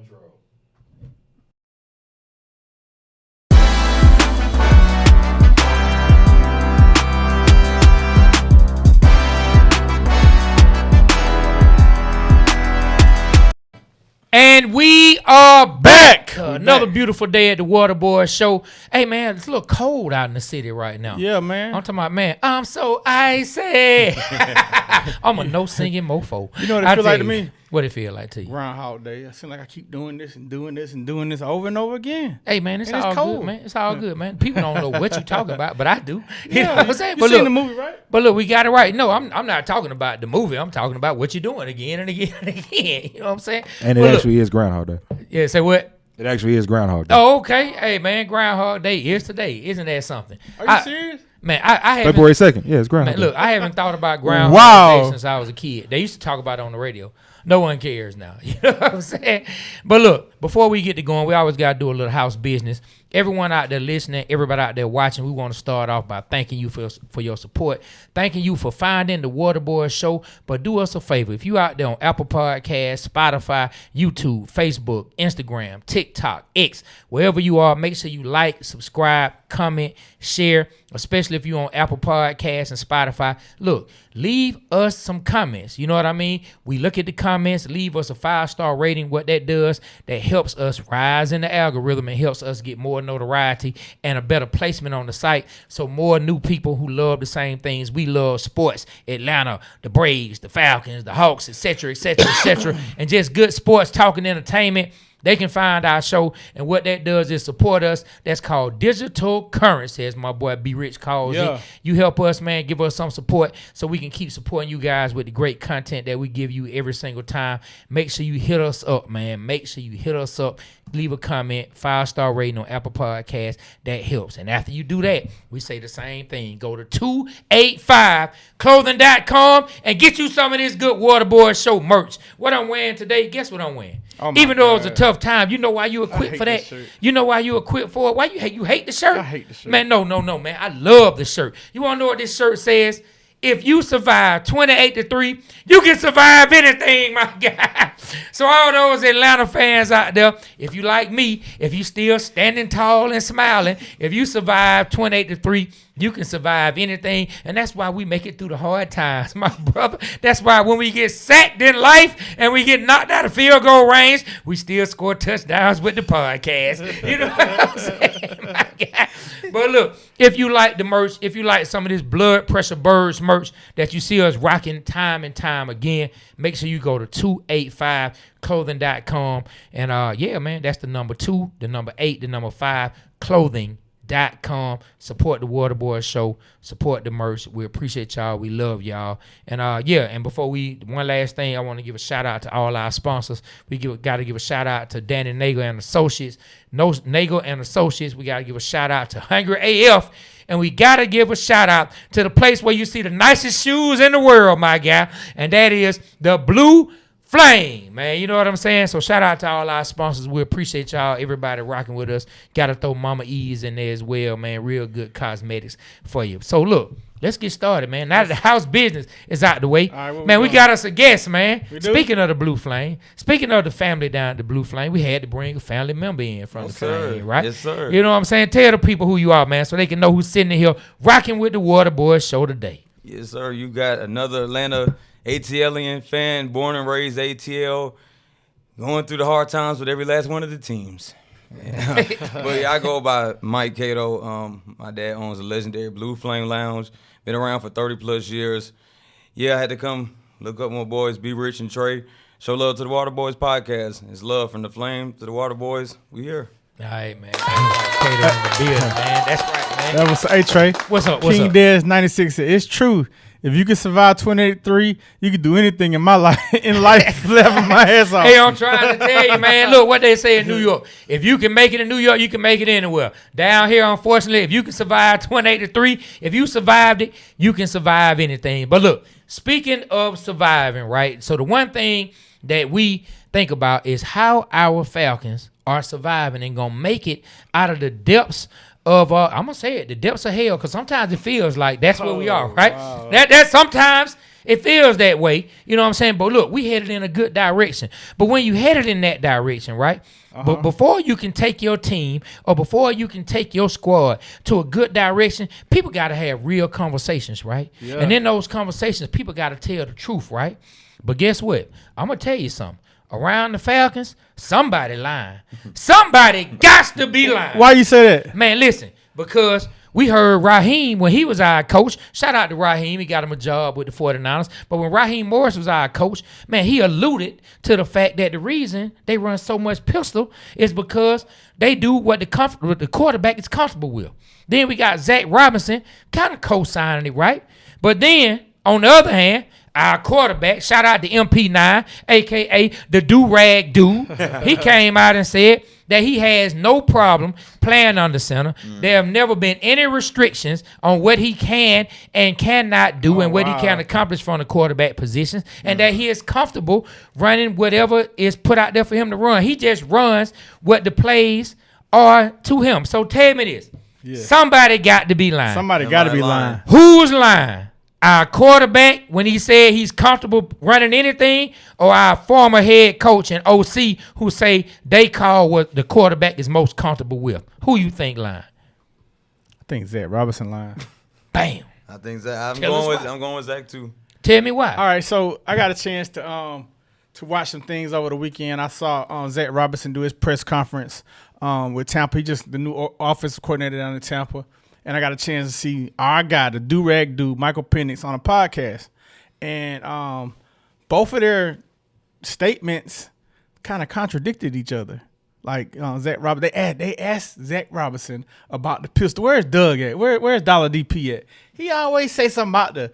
control. And we are back. Another beautiful day at the Waterboy Show. Hey, man, it's a little cold out in the city right now. Yeah, man. I'm talking about, man, I'm so icy. I'm a no-singing mofo. You know what it feel like to me? What it feel like to you? Groundhog Day. I seem like I keep doing this and doing this and doing this over and over again. Hey, man, it's all cold. good, man. It's all good, man. People don't know what you're talking about, but I do. You Yeah, know what I'm saying? You seen the movie, right? But look, we got it right. No, I'm not talking about the movie. I'm talking about what you're doing again and again and again. You know what I'm saying? And it actually is Groundhog Day. Yeah, say what? It actually is Groundhog Day. Oh, okay. Hey, man, Groundhog Day is today. Isn't that something? Are you serious? Man, I haven't. February 2nd. Yeah, it's Groundhog Man, Day. look, I haven't thought about Groundhog Day since I was a kid. They used to talk about it on the radio. No one cares now. You know what I'm saying? But look, before we get to going, we always got to do a little house business. Everyone out there listening, everybody out there watching, we want to start off by thanking you for your support, thanking you for finding the Waterboy Show. But do us a favor. If you out there on Apple Podcasts, Spotify, YouTube, Facebook, Instagram, TikTok, X, wherever you are, make sure you like, subscribe, comment, share, especially if you're on Apple Podcasts and Spotify. Look, leave us some comments. You know what I mean? We look at the comments, leave us a 5-star rating. What that does, that helps us rise in the algorithm and helps us get more notoriety and a better placement on the site, so more new people who love the same things we love, sports, Atlanta, the Braves, the Falcons, the Hawks, etc., and just good sports talking entertainment, they can find our show. And what that does is support us. That's called digital currency, as my boy B Rich calls it. You help us, man, give us some support so we can keep supporting you guys with the great content that we give you every single time. Make sure you hit us up, man. Make sure you hit us up. Leave a comment, 5-star rating on Apple Podcasts. That helps. And after you do that, we say the same thing. Go to 285clothing.com and get you some of this good Waterboy Show merch. What I'm wearing today, guess what I'm wearing? Even though it was a tough time, you know why you equipped for that? You know why you equipped for it? Why you hate the shirt? I hate the shirt. Man, no, man. I love the shirt. You want to know what this shirt says? If you survive 28-3, you can survive anything, my guy. So all those Atlanta fans out there, if you like me, if you still standing tall and smiling, if you survive 28-3, you can survive anything. And that's why we make it through the hard times, my brother. That's why when we get sacked in life and we get knocked out of field goal range, we still score touchdowns with the podcast. You know what I'm saying, my guy? But look, if you like the merch, if you like some of this Blood Pressure Birds merch that you see us rocking time and time again, make sure you go to 285clothing.com. And yeah, man, that's the number 2, the number 8, the number 5, clothing.com. Support the Waterboy Show, support the merch. We appreciate y'all. We love y'all. And yeah, and before one last thing, I want to give a shout out to all our sponsors. We got to give a shout out to Danny Nagel and Associates. Nagel and Associates. We got to give a shout out to Hungry AF. And we got to give a shout out to the place where you see the nicest shoes in the world, my guy. And that is the Blue Flame, man. You know what I'm saying? So shout out to all our sponsors. We appreciate y'all, everybody rocking with us. Got to throw Mama E's in there as well, man. Real good cosmetics for you. So look, let's get started, man. Now that the house business is out the way, man, we got us a guest, man. Speaking of the Blue Flame, speaking of the family down at the Blue Flame, we had to bring a family member in from the Flame, right? Yes, sir. You know what I'm saying? Tell the people who you are, man, so they can know who's sitting in here rocking with the Waterboy Show today. Yes, sir. You got another Atlanta ATLian fan, born and raised ATL, going through the hard times with every last one of the teams. Yeah. But yeah, I go by Mike Cato. My dad owns a legendary Blue Flame Lounge. Been around for 30-plus years. Yeah, I had to come look up my boys, B Rich and Trey. Show love to the Water Boys podcast. It's love from the Flame to the Water Boys. We here. All right, man. Cato in the building, man. That's right, man. That was Trey. What's up? King Dez 96. It's true. If you can survive 28-3, you can do anything in my life. In life, laughing my ass off. Hey, I'm trying to tell you, man. Look what they say in New York. If you can make it in New York, you can make it anywhere. Down here, unfortunately, if you can survive 28-3, if you survived it, you can survive anything. But look, speaking of surviving, right? So the one thing that we think about is how our Falcons are surviving and gonna make it out of the depths of I'm gonna say it, the depths of hell, because sometimes it feels like that's where we are, right? Wow. That sometimes It feels that way. You know what I'm saying? But look, we headed in a good direction. But when you headed in that direction, right? But before you can take your team or before you can take your squad to a good direction, people got to have real conversations, right? Yeah. And in those conversations, people got to tell the truth, right? But guess what? I'm going to tell you something. Around the Falcons, somebody lying. Somebody got to be lying. Why you say that? Man, listen, because we heard Raheem when he was our coach. Shout out to Raheem. He got him a job with the 49ers. But when Raheem Morris was our coach, man, he alluded to the fact that the reason they run so much pistol is because they do what the quarterback is comfortable with. Then we got Zac Robinson kind of co-signing it, right? But then, on the other hand, our quarterback, shout out to MP9, a.k.a. the do-rag dude, he came out and said that he has no problem playing under center. There have never been any restrictions on what he can and cannot do and what he can accomplish from the quarterback positions, and that he is comfortable running whatever is put out there for him to run. He just runs what the plays are to him. So tell me this. Yeah. Somebody got to be lying. Somebody got to be lying. Who's lying? Our quarterback when he said he's comfortable running anything, or our former head coach and OC who say they call what the quarterback is most comfortable with? Who you think lying? I think Zac Robinson lying. Bam. I think Zac. I'm going with Zac too. Tell me why. All right, so I got a chance to watch some things over the weekend. I saw Zac Robinson do his press conference with Tampa. He just the new offensive coordinator down in Tampa. And I got a chance to see our guy, the do-rag dude, Michael Penix, on a podcast. And both of their statements kind of contradicted each other. Like Zac Robinson, they asked Zac Robinson about the pistol. Where's Doug at? Where's Dollar DP at? He always say something about the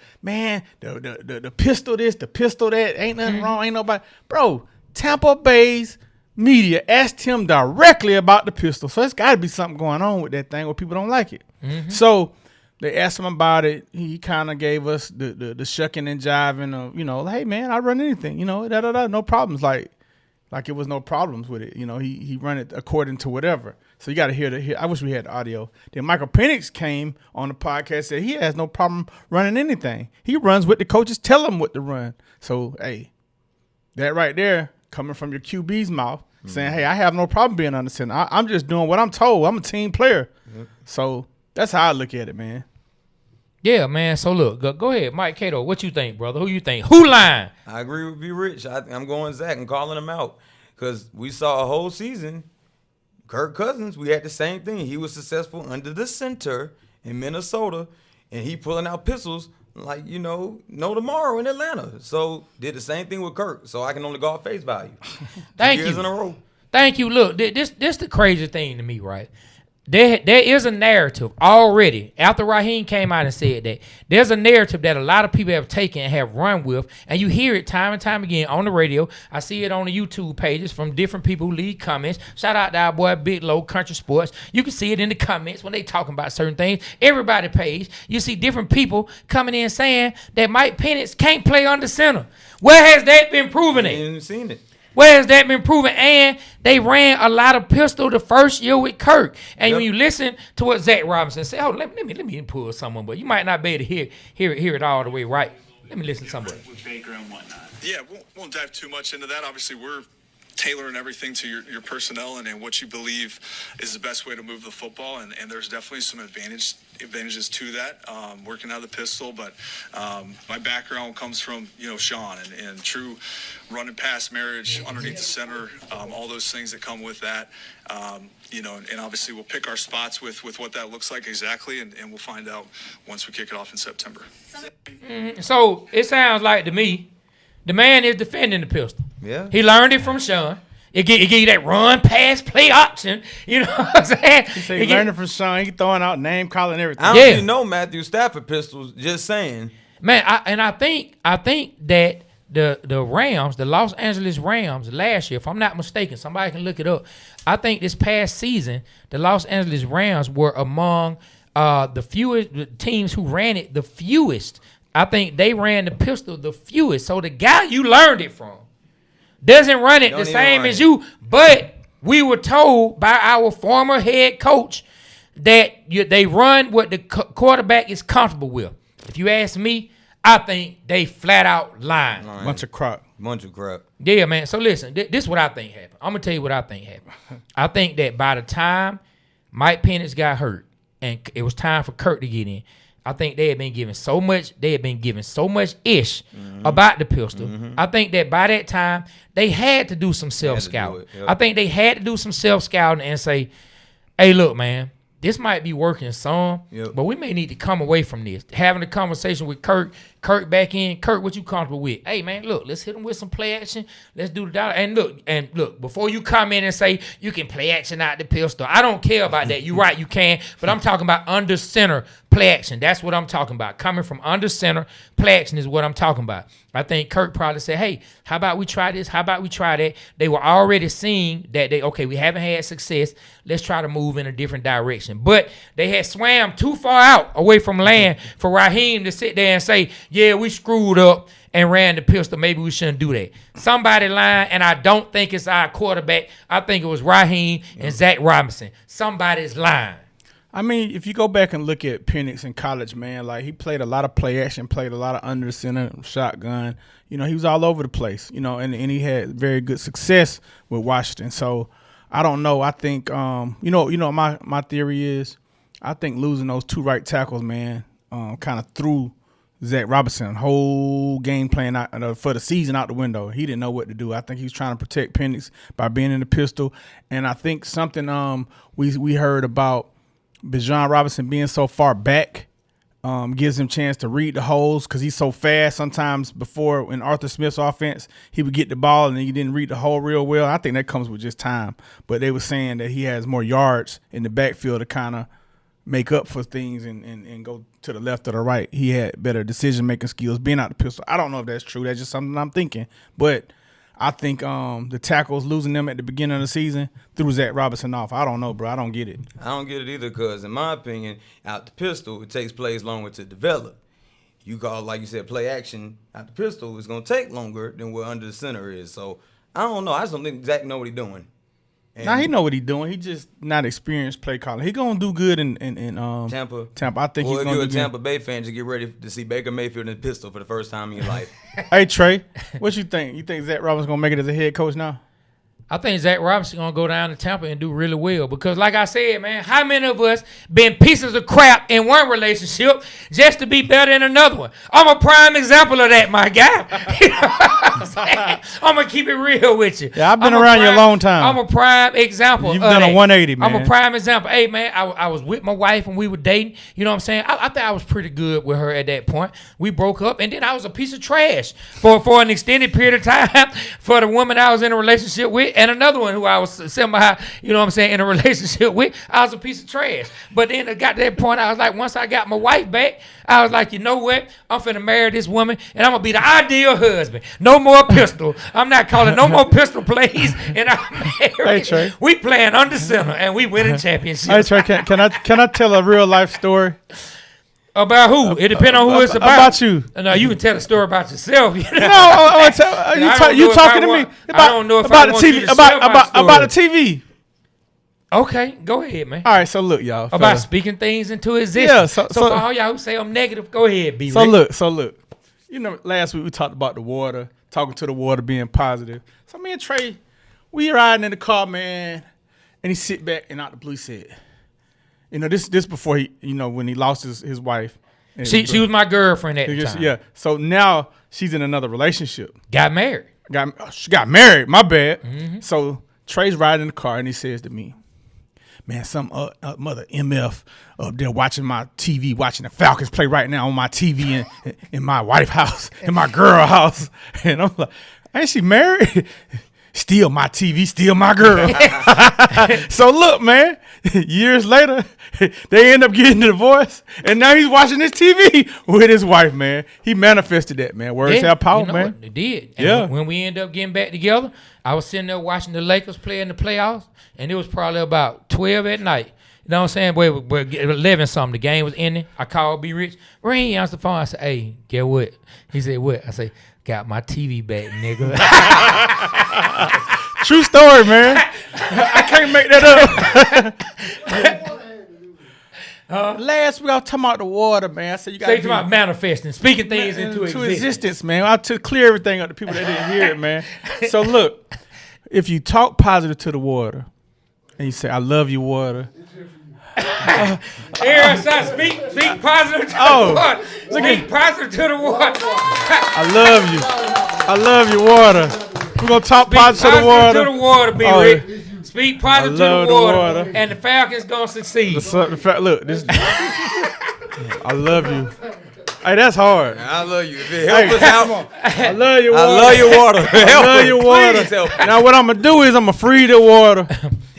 pistol this, the pistol that. Ain't nothing wrong, ain't nobody. Bro, Tampa Bay's media asked him directly about the pistol. So it's got to be something going on with that thing where people don't like it. So they asked him about it. He kind of gave us the shucking and jiving of, like, hey, man, I run anything, no problems. Like it was no problems with it. He run it according to whatever. So you got to hear I wish we had the audio. Then Michael Penix came on the podcast, said he has no problem running anything. He runs what the coaches tell him what to run. So, hey, that right there coming from your QB's mouth, saying, hey, I have no problem being under center. I'm just doing what I'm told. I'm a team player. So that's how I look at it, man. Yeah, man. So look, go ahead, Mike Cato. What you think, brother? Who you think? Who lying? I agree with you, Rich. I'm going Zac and calling him out because we saw a whole season. Kirk Cousins, we had the same thing. He was successful under the center in Minnesota, and he pulling out pistols like, no tomorrow in Atlanta. So did the same thing with Kirk. So I can only go off face value. Thank you. 2 years in a row. Thank you. Look, this the crazy thing to me, right? There is a narrative already. After Raheem came out and said that, there's a narrative that a lot of people have taken and have run with, and you hear it time and time again on the radio. I see it on the YouTube pages from different people who leave comments. Shout out to our boy Big Low Country Sports. You can see it in the comments when they talking about certain things. Everybody page, you see different people coming in saying that Mike Penix can't play under center. Where has that been proven? I ain't seen it. Where has that been proven? And they ran a lot of pistol the first year with Kirk. And when you listen to what Zac Robinson said, let me pull someone, but you might not be able to hear it all the way right. Let me listen to somebody. With Baker and whatnot. Yeah, won't dive too much into that. Obviously, we're tailoring everything to your personnel and what you believe is the best way to move the football. And there's definitely some advantages to that, working out of the pistol. But my background comes from, Sean and true run and pass marriage underneath the center, all those things that come with that. And obviously we'll pick our spots with what that looks like exactly, and we'll find out once we kick it off in September. So it sounds like to me, the man is defending the pistol. Yeah. He learned it from Sean. It give you that run, pass, play option. You know what I'm saying? He said he learned it from Sean. He throwing out name calling everything. I don't even know Matthew Stafford pistols. Just saying. Man, I think that the Rams, the Los Angeles Rams, last year, if I'm not mistaken, somebody can look it up. I think this past season, the Los Angeles Rams were among the fewest teams who ran it the fewest. I think they ran the pistol the fewest. So the guy you learned it from doesn't run it the same as you. But we were told by our former head coach that they run what the quarterback is comfortable with. If you ask me, I think they flat out lying. Bunch of crap. Yeah, man. So listen, this is what I think happened. I'm gonna tell you what I think happened. I think that by the time Mike Penix got hurt and it was time for Kirk to get in, I think they had been given so much ish about the pistol. I think that by that time they had to do some self-scouting. Yep. I think they had to do some self-scouting and say, hey, look, man, this might be working some, but we may need to come away from this. Having a conversation with Kirk back in. Kirk, what you comfortable with? Hey, man, look, let's hit him with some play action. Let's do the dollar. And look, before you come in and say you can play action out the pistol, I don't care about that. You're right, you can. But I'm talking about under center play action. That's what I'm talking about. Coming from under center play action is what I'm talking about. I think Kirk probably said, hey, how about we try this? How about we try that? They were already seeing that we haven't had success. Let's try to move in a different direction. But they had swam too far out away from land for Raheem to sit there and say, yeah, we screwed up and ran the pistol. Maybe we shouldn't do that. Somebody lying, and I don't think it's our quarterback. I think it was Raheem and Zac Robinson. Somebody's lying. I mean, if you go back and look at Penix in college, man, like he played a lot of play action, played a lot of under center, shotgun. You know, he was all over the place, you know, and he had very good success with Washington. So I don't know. I think, my theory is I think losing those two right tackles, man, kind of threw Zac Robinson whole game plan out, for the season out the window. He didn't know what to do. I think he was trying to protect Penix by being in the pistol. And I think something we heard about Bijan Robinson being so far back gives him a chance to read the holes because he's so fast. Sometimes before in Arthur Smith's offense, he would get the ball and he didn't read the hole real well. I think that comes with just time. But they were saying that he has more yards in the backfield to kind of make up for things and go to the left or the right. He had better decision-making skills being out the pistol. I don't know if that's true. That's just something I'm thinking. But I think the tackles, losing them at the beginning of the season, threw Zac Robinson off. I don't know, bro. I don't get it. I don't get it either because, in my opinion, out the pistol, it takes plays longer to develop. You call, like you said, play action out the pistol is going to take longer than what under the center is. So, I don't know. I just don't think Zac know what he's doing. Now he know what he's doing. He just not experienced play calling. He gonna do good in Tampa. I think he's gonna do good. If you're a Tampa Bay fan, just get ready to see Baker Mayfield in the pistol for the first time in your life. Hey Trey, what you think? You think Zac Robinson's gonna make it as a head coach now? I think Zac Robinson gonna go down to Tampa and do really well because, like I said, man, how many of us been pieces of crap in one relationship just to be better in another one? I'm a prime example of that, my guy. You know what I'm saying? I'm gonna keep it real with you. Yeah, I've been around you a long time. I'm a prime example. You've done a 180, man. I'm a prime example. Hey, man, I was with my wife and we were dating. You know what I'm saying? I think I was pretty good with her at that point. We broke up, and then I was a piece of trash for an extended period of time for the woman I was in a relationship with, and another one who I was somehow, you know what I'm saying, in a relationship with. I was a piece of trash. But then I got to that point, I was like, once I got my wife back, I was like, you know what? I'm finna marry this woman, and I'm gonna be the ideal husband. No more pistol. I'm not calling no more pistol plays, and I'm married. Hey, Trey. We playing under center, and we winning championships. Hey Trey, can I tell a real life story? About who? It depends on who it's about. About you. No, you can tell a story about yourself. You know? No, I want to tell you talking to me about the TV. About the TV. Okay, go ahead, man. All right, so look, y'all. About speaking things into existence. Yeah, so for all y'all who say I'm negative, go ahead, B. So look. You know, last week we talked about the water, talking to the water being positive. So me and Trey, we riding in the car, man, and he sit back and out the blue said, you know, this before he, you know, when he lost his wife. She was my girlfriend at the time. Yeah. So now she's in another relationship. Got married. She got married. My bad. Mm-hmm. So Trey's riding in the car and he says to me, man, some mother MF up there watching my TV, watching the Falcons play right now on my TV in my wife's house, in my girl house. And I'm like, ain't she married? Still my TV, still my girl. So look, man, years later, they end up getting divorced, and now he's watching his TV with his wife, man. He manifested that, man. Words have power, man. They did. And when we ended up getting back together, I was sitting there watching the Lakers play in the playoffs, and it was probably about 12 at night. You know what I'm saying? Boy, we're 11 something. The game was ending. I called B Rich. Ring, he answered the phone. I said, hey, get what? He said, what? I said, got my TV back, nigga. True story, man. I can't make that up. Last week I was talking about the water, man. I said you got to talking about manifesting, speaking things into existence, man. I took clear everything up to people that didn't hear it, man. So look, if you talk positive to the water and you say, "I love you, water." Aaron, speak positive to the water. Speak positive to the water. I love you. I love you, water. We're going to talk positive to the water. To the water, B. Rick. Speak positive to the water. And the Falcons going to succeed. Look, this. I love you. Hey, that's hard. I love you. If it helps us out, I love your water. I love your water. I love your water. Now, what I'm going to do is I'm going to freeze the water.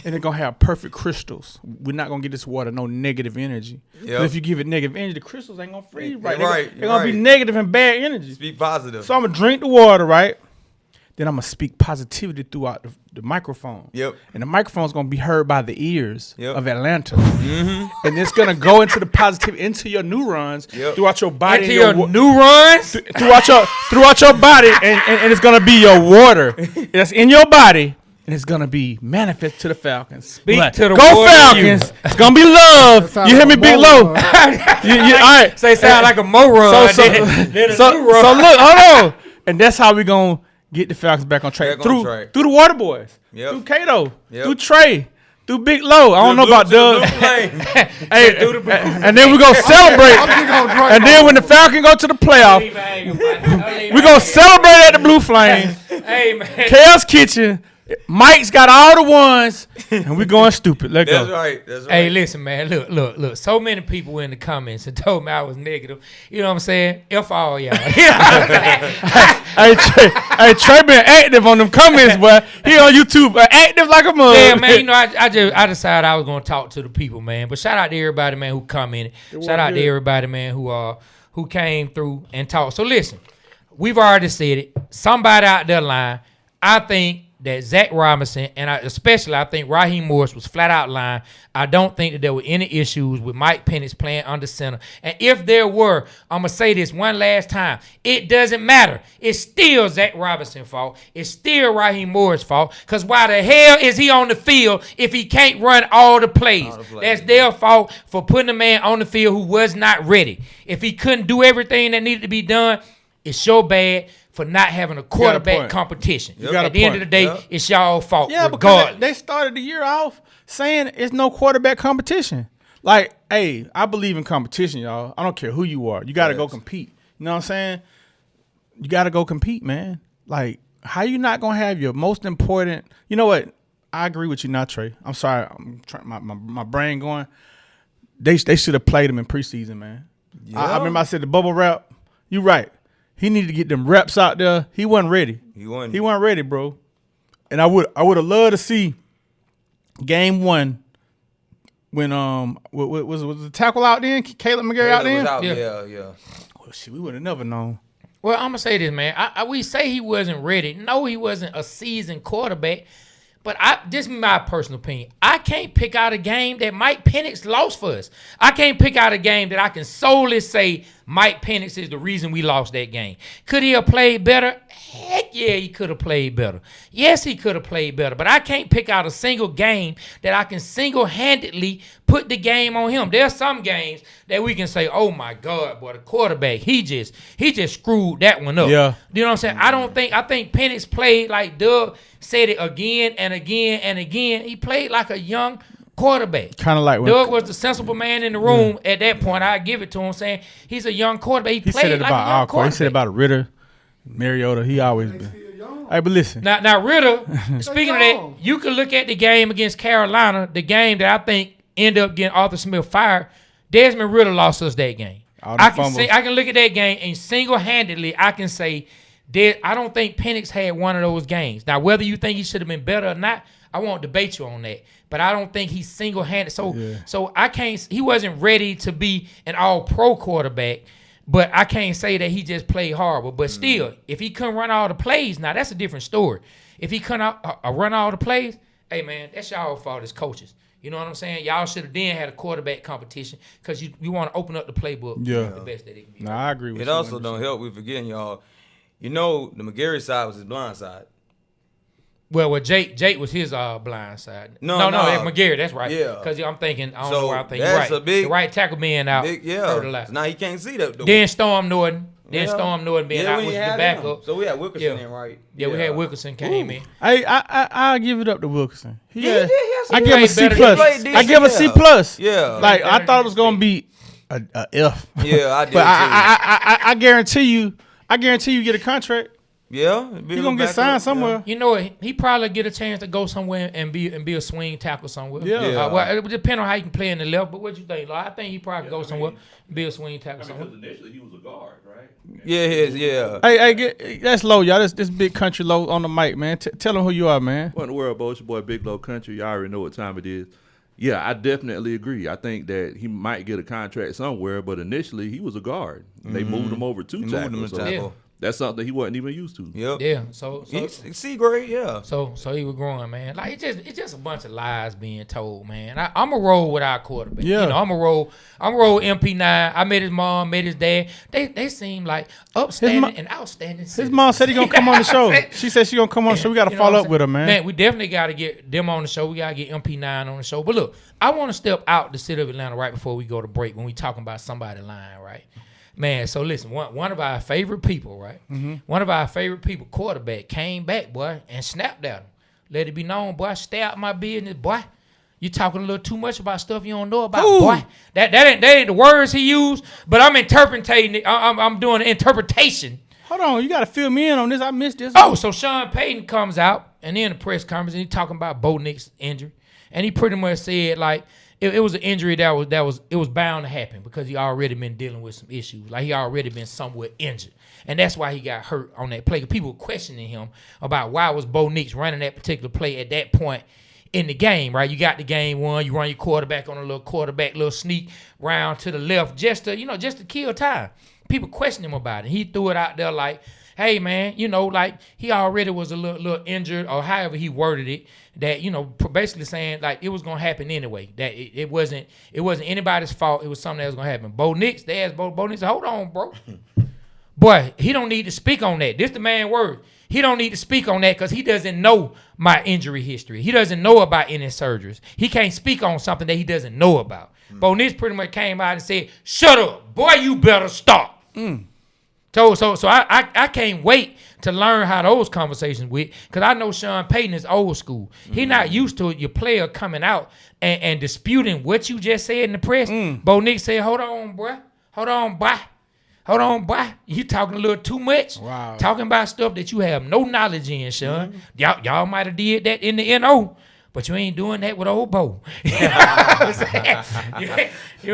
And it's going to have perfect crystals. We're not going to get this water no negative energy. But if you give it negative energy, the crystals ain't going to freeze right. They're going to be negative and bad energy. Speak positive. So I'm going to drink the water, right? Then I'm going to speak positivity throughout the microphone. Yep. And the microphone's going to be heard by the ears of Atlanta. Mm-hmm. And it's going to go into the positivity, into your neurons, throughout your body. Into your neurons? Throughout your body. And it's going to be your water that's in your body. And it's going to be manifest to the Falcons. Speak to the Go water. Falcons. It's going to be love. You hear me, Big Low? All right. Say sound like a moron. So look, hold on. And that's how we going to get the Falcons back on track. Through the Water Boys. Through Kato. Through Trey. Through Big Low. I don't know about Doug. And then we're going to celebrate. And then when the Falcons go to the playoff, we're going to celebrate at the Blue Flame. Hey, man. Chaos Kitchen. Mike's got all the ones, and we're going stupid. Let's go. That's right. Hey, listen, man. Look. So many people in the comments and told me I was negative. You know what I'm saying? F all y'all. You know what I'm hey, Trey been active on them comments, boy. He on YouTube, active like a mug. Yeah, man. You know, I decided I was gonna talk to the people, man. But shout out to everybody, man, who commented. Shout out to everybody, man, who came through and talked. So listen, we've already said it. Somebody out there lying. I think that Zac Robinson, and especially I think Raheem Morris was flat out lying. I don't think that there were any issues with Mike Penix playing under center. And if there were, I'm going to say this one last time. It doesn't matter. It's still Zac Robinson's fault. It's still Raheem Morris' fault. Because why the hell is he on the field if he can't run all the plays? That's their fault for putting a man on the field who was not ready. If he couldn't do everything that needed to be done, it's so bad for not having a quarterback competition. At the end of the day, it's y'all fault. Yeah, because they started the year off saying it's no quarterback competition. Like, hey, I believe in competition, y'all. I don't care who you are. You got to go compete. You know what I'm saying? You got to go compete, man. Like, how you not going to have your most important – you know what? I agree with you not, Trey. I'm sorry. I'm trying my brain going. They should have played him in preseason, man. Yeah. I remember I said the bubble wrap. You right. He needed to get them reps out there. He wasn't ready. He wasn't ready, bro. And I would have loved to see game one when was the tackle out then? Caleb McGarry out then? Yeah. Well, shit, we would have never known. Well, I'm gonna say this, man. We say he wasn't ready. No, he wasn't a seasoned quarterback. But this is my personal opinion. I can't pick out a game that Mike Penix lost for us. I can't pick out a game that I can solely say Mike Penix is the reason we lost that game. Could he have played better? Heck yeah, he could have played better. Yes, he could have played better. But I can't pick out a single game that I can single-handedly put the game on him. There are some games that we can say, oh my God, boy, the quarterback, he just screwed that one up. Yeah. You know what I'm saying? I think Penix played like Doug said it again and again and again. He played like a young quarterback. Kind of like when Doug was the sensible man in the room at that point. I give it to him, saying he's a young quarterback. He played said it like about a young quarterback. He said about Ritter, Mariota. He always been. Hey, but listen. Now Ritter, speaking of that, you can look at the game against Carolina, the game that I think ended up getting Arthur Smith fired. Desmond Ritter lost us that game. I can look at that game and single-handedly I can say I don't think Penix had one of those games. Now, whether you think he should have been better or not, I won't debate you on that. But I don't think he's single-handed. So I can't. He wasn't ready to be an all-pro quarterback. But I can't say that he just played horrible. But still, if he couldn't run all the plays, now that's a different story. If he couldn't run all the plays, hey man, that's y'all fault as coaches. You know what I'm saying? Y'all should have then had a quarterback competition because you want to open up the playbook the best that it can be. Nah, I agree with you. It also don't help. We forgetting y'all. You know, the McGarry side was his blind side. Well, Jake was his blind side. No, McGarry, that's right. Yeah. Because I'm thinking, I don't know where I'm thinking. That's right. a big, the right tackle being out. Hurt a lot. Now he can't see that. Then Storm Norton. Storm Norton being out was the backup. So we had Wilkerson in, right? Yeah, we had Wilkerson came in. I'll give it up to Wilkerson. I give him a C+. I give him a C+. Yeah. Like, I thought it was going to be a F. Yeah, I did. But I guarantee you get a contract. Yeah, you're gonna get signed somewhere. You know what? He probably get a chance to go somewhere and be a swing tackle somewhere. Yeah. Well, it would depend on how he can play in the left. But what you think? Like, I think he probably go somewhere and be a swing tackle somewhere. Because initially he was a guard, right? Yeah. Hey, that's low, y'all. This big country low on the mic, man. Tell them who you are, man. What in the world, Bo? It's your boy Big Low Country. Y'all already know what time it is. Yeah, I definitely agree. I think that he might get a contract somewhere, but initially he was a guard. They moved him over to tackle. That's something he wasn't even used to. Yep. Yeah. So C grade, yeah. So he was growing, man. Like it's just a bunch of lies being told, man. I'm a roll with our quarterback. Yeah. You know, I'm a roll MP9. I met his mom, met his dad. They seem like upstanding and outstanding. His mom said he gonna come on the show. She said she gonna come on the show. We gotta follow up with her, man. Man, we definitely gotta get them on the show. We gotta get MP9 on the show. But look, I want to step out the city of Atlanta right before we go to break when we talking about somebody lying, right? Man, so listen, one of our favorite people, right? Mm-hmm. One of our favorite people, quarterback, came back, boy, and snapped at him. Let it be known, boy, stay out my business, boy. You talking a little too much about stuff you don't know about, boy. That ain't the words he used, but I'm interpreting it. I'm doing an interpretation. Hold on, you got to fill me in on this. I missed this. Oh, so Sean Payton comes out, and then the press conference, and he talking about Bo Nix injury. And he pretty much said, like, it was an injury that was bound to happen because he already been dealing with some issues. Like, he already been somewhat injured. And that's why he got hurt on that play. People were questioning him about why was Bo Nix running that particular play at that point in the game, right? You got the game won. You run your quarterback on a little sneak round to the left just to kill time. People questioned him about it. He threw it out there like, hey, man, like he already was a little injured, or however he worded it, that, basically saying like it was going to happen anyway, that it wasn't anybody's fault. It was something that was going to happen. Bo Nix, they asked Bo Nix, hold on, bro. Boy, he don't need to speak on that. This the man word. He don't need to speak on that because he doesn't know my injury history. He doesn't know about any surgeries. He can't speak on something that he doesn't know about. Bo Nix pretty much came out and said, shut up, boy, you better stop. So I can't wait to learn how those conversations with, because I know Sean Payton is old school. He not used to your player coming out and disputing what you just said in the press. Bo Nix said, hold on, boy. You talking a little too much. Wow. Talking about stuff that you have no knowledge in, Sean. Y'all might have did that in the NO. But you ain't doing that with old Bo. You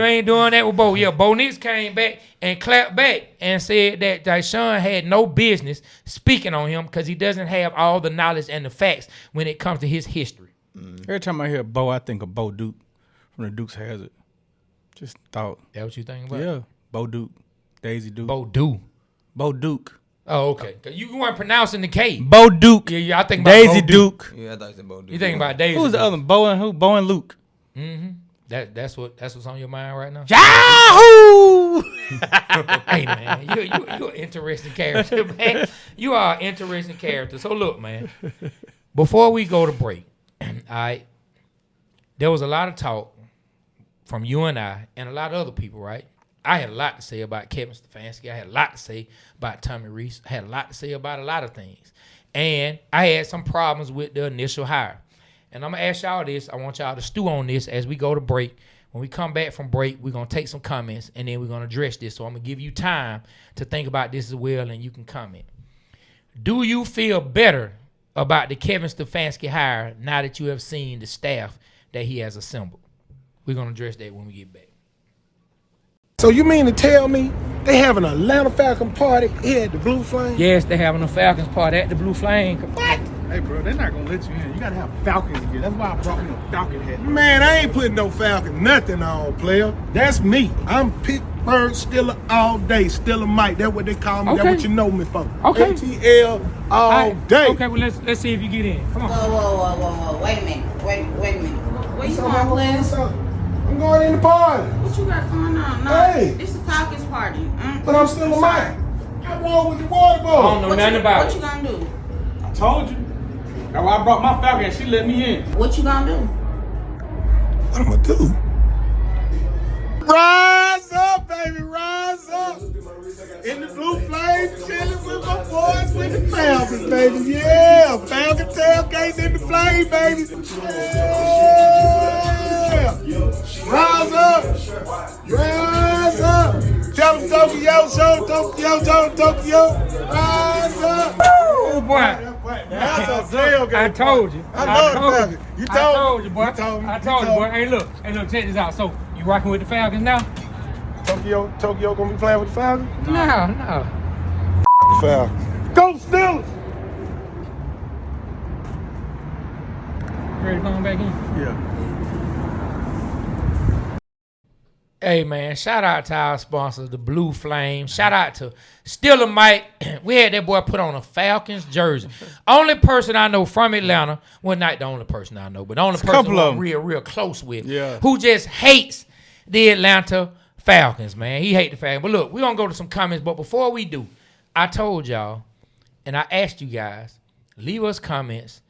ain't doing that with Bo. Yeah, Bo Nix came back and clapped back and said that Sean had no business speaking on him because he doesn't have all the knowledge and the facts when it comes to his history. Every time I hear Bo, I think of Bo Duke from the Dukes Hazzard. Just thought. That what you think about? Yeah, Bo Duke, Daisy Duke. Bo Duke. Oh, okay. You weren't pronouncing the K. Bo Duke. Yeah, I think about Daisy Bo Duke. Yeah, I thought you said Bo Duke. You think about Daisy Who's the Duke. other one? Bo and who? Bo and Luke. Mm-hmm. That's what's on your mind right now? Yahoo! Hey, man, you're an interesting character, man. You are an interesting character. So, look, man, before we go to break, all right, there was a lot of talk from you and I and a lot of other people, right? I had a lot to say about Kevin Stefanski. I had a lot to say about Tommy Rees. I had a lot to say about a lot of things. And I had some problems with the initial hire. And I'm going to ask y'all this. I want y'all to stew on this as we go to break. When we come back from break, we're going to take some comments, and then we're going to address this. So I'm going to give you time to think about this as well, and you can comment. Do you feel better about the Kevin Stefanski hire now that you have seen the staff that he has assembled? We're going to address that when we get back. So you mean to tell me they have an Atlanta Falcons party here at the Blue Flame? Yes, they're having a Falcons party at the Blue Flame. What? Hey, bro, they're not going to let you in. You got to have Falcons gear. That's why I brought me a Falcon hat. Man, I ain't putting no Falcon nothing on, player. That's me. I'm Pittsburgh Steeler all day. Steeler Mike. That's what they call me. Okay. That's what you know me for. Okay. ATL all day. Okay, well, let's see if you get in. Come on. Whoa. Wait a minute. Wait a minute. Where you going, Liz? I'm going in the party. What you got going on? No, Hey. This is the Falcons party. But I'm Steeler Mike. I won with the water ball. I don't know nothing about What it. you gonna do? I told you. I That's why I brought my Falcon and she let me in. What you gonna do? What I'm gonna do? Rise up, baby, rise up. In the blue flames, chilling with my boys with the Falcons, baby. Yeah, Falcon tailgates in the flame, baby. Yeah. Rise up. Rise up. Tell them Tokyo, show Tokyo. Rise up. Oh, boy. That's a tailgate. I told you. I love the Falcons. You I told you, boy. You told me. I told you, boy. Hey, look, check this out. So, you rocking with the Falcons now? Tokyo gonna be playing with the Falcons? No. The Falcons. Go Steelers! Ready to come back in? Yeah. Hey, man, shout out to our sponsors, the Blue Flame. Shout out to Stiller Mike. We had that boy put on a Falcons jersey. Only person I know from Atlanta, well, not the only person I know, but the only person who I'm real close with, who just hates the Atlanta Falcons, man. He hate the Falcons. But look, we're going to go to some comments, but before we do, I told y'all, and I asked you guys, leave us comments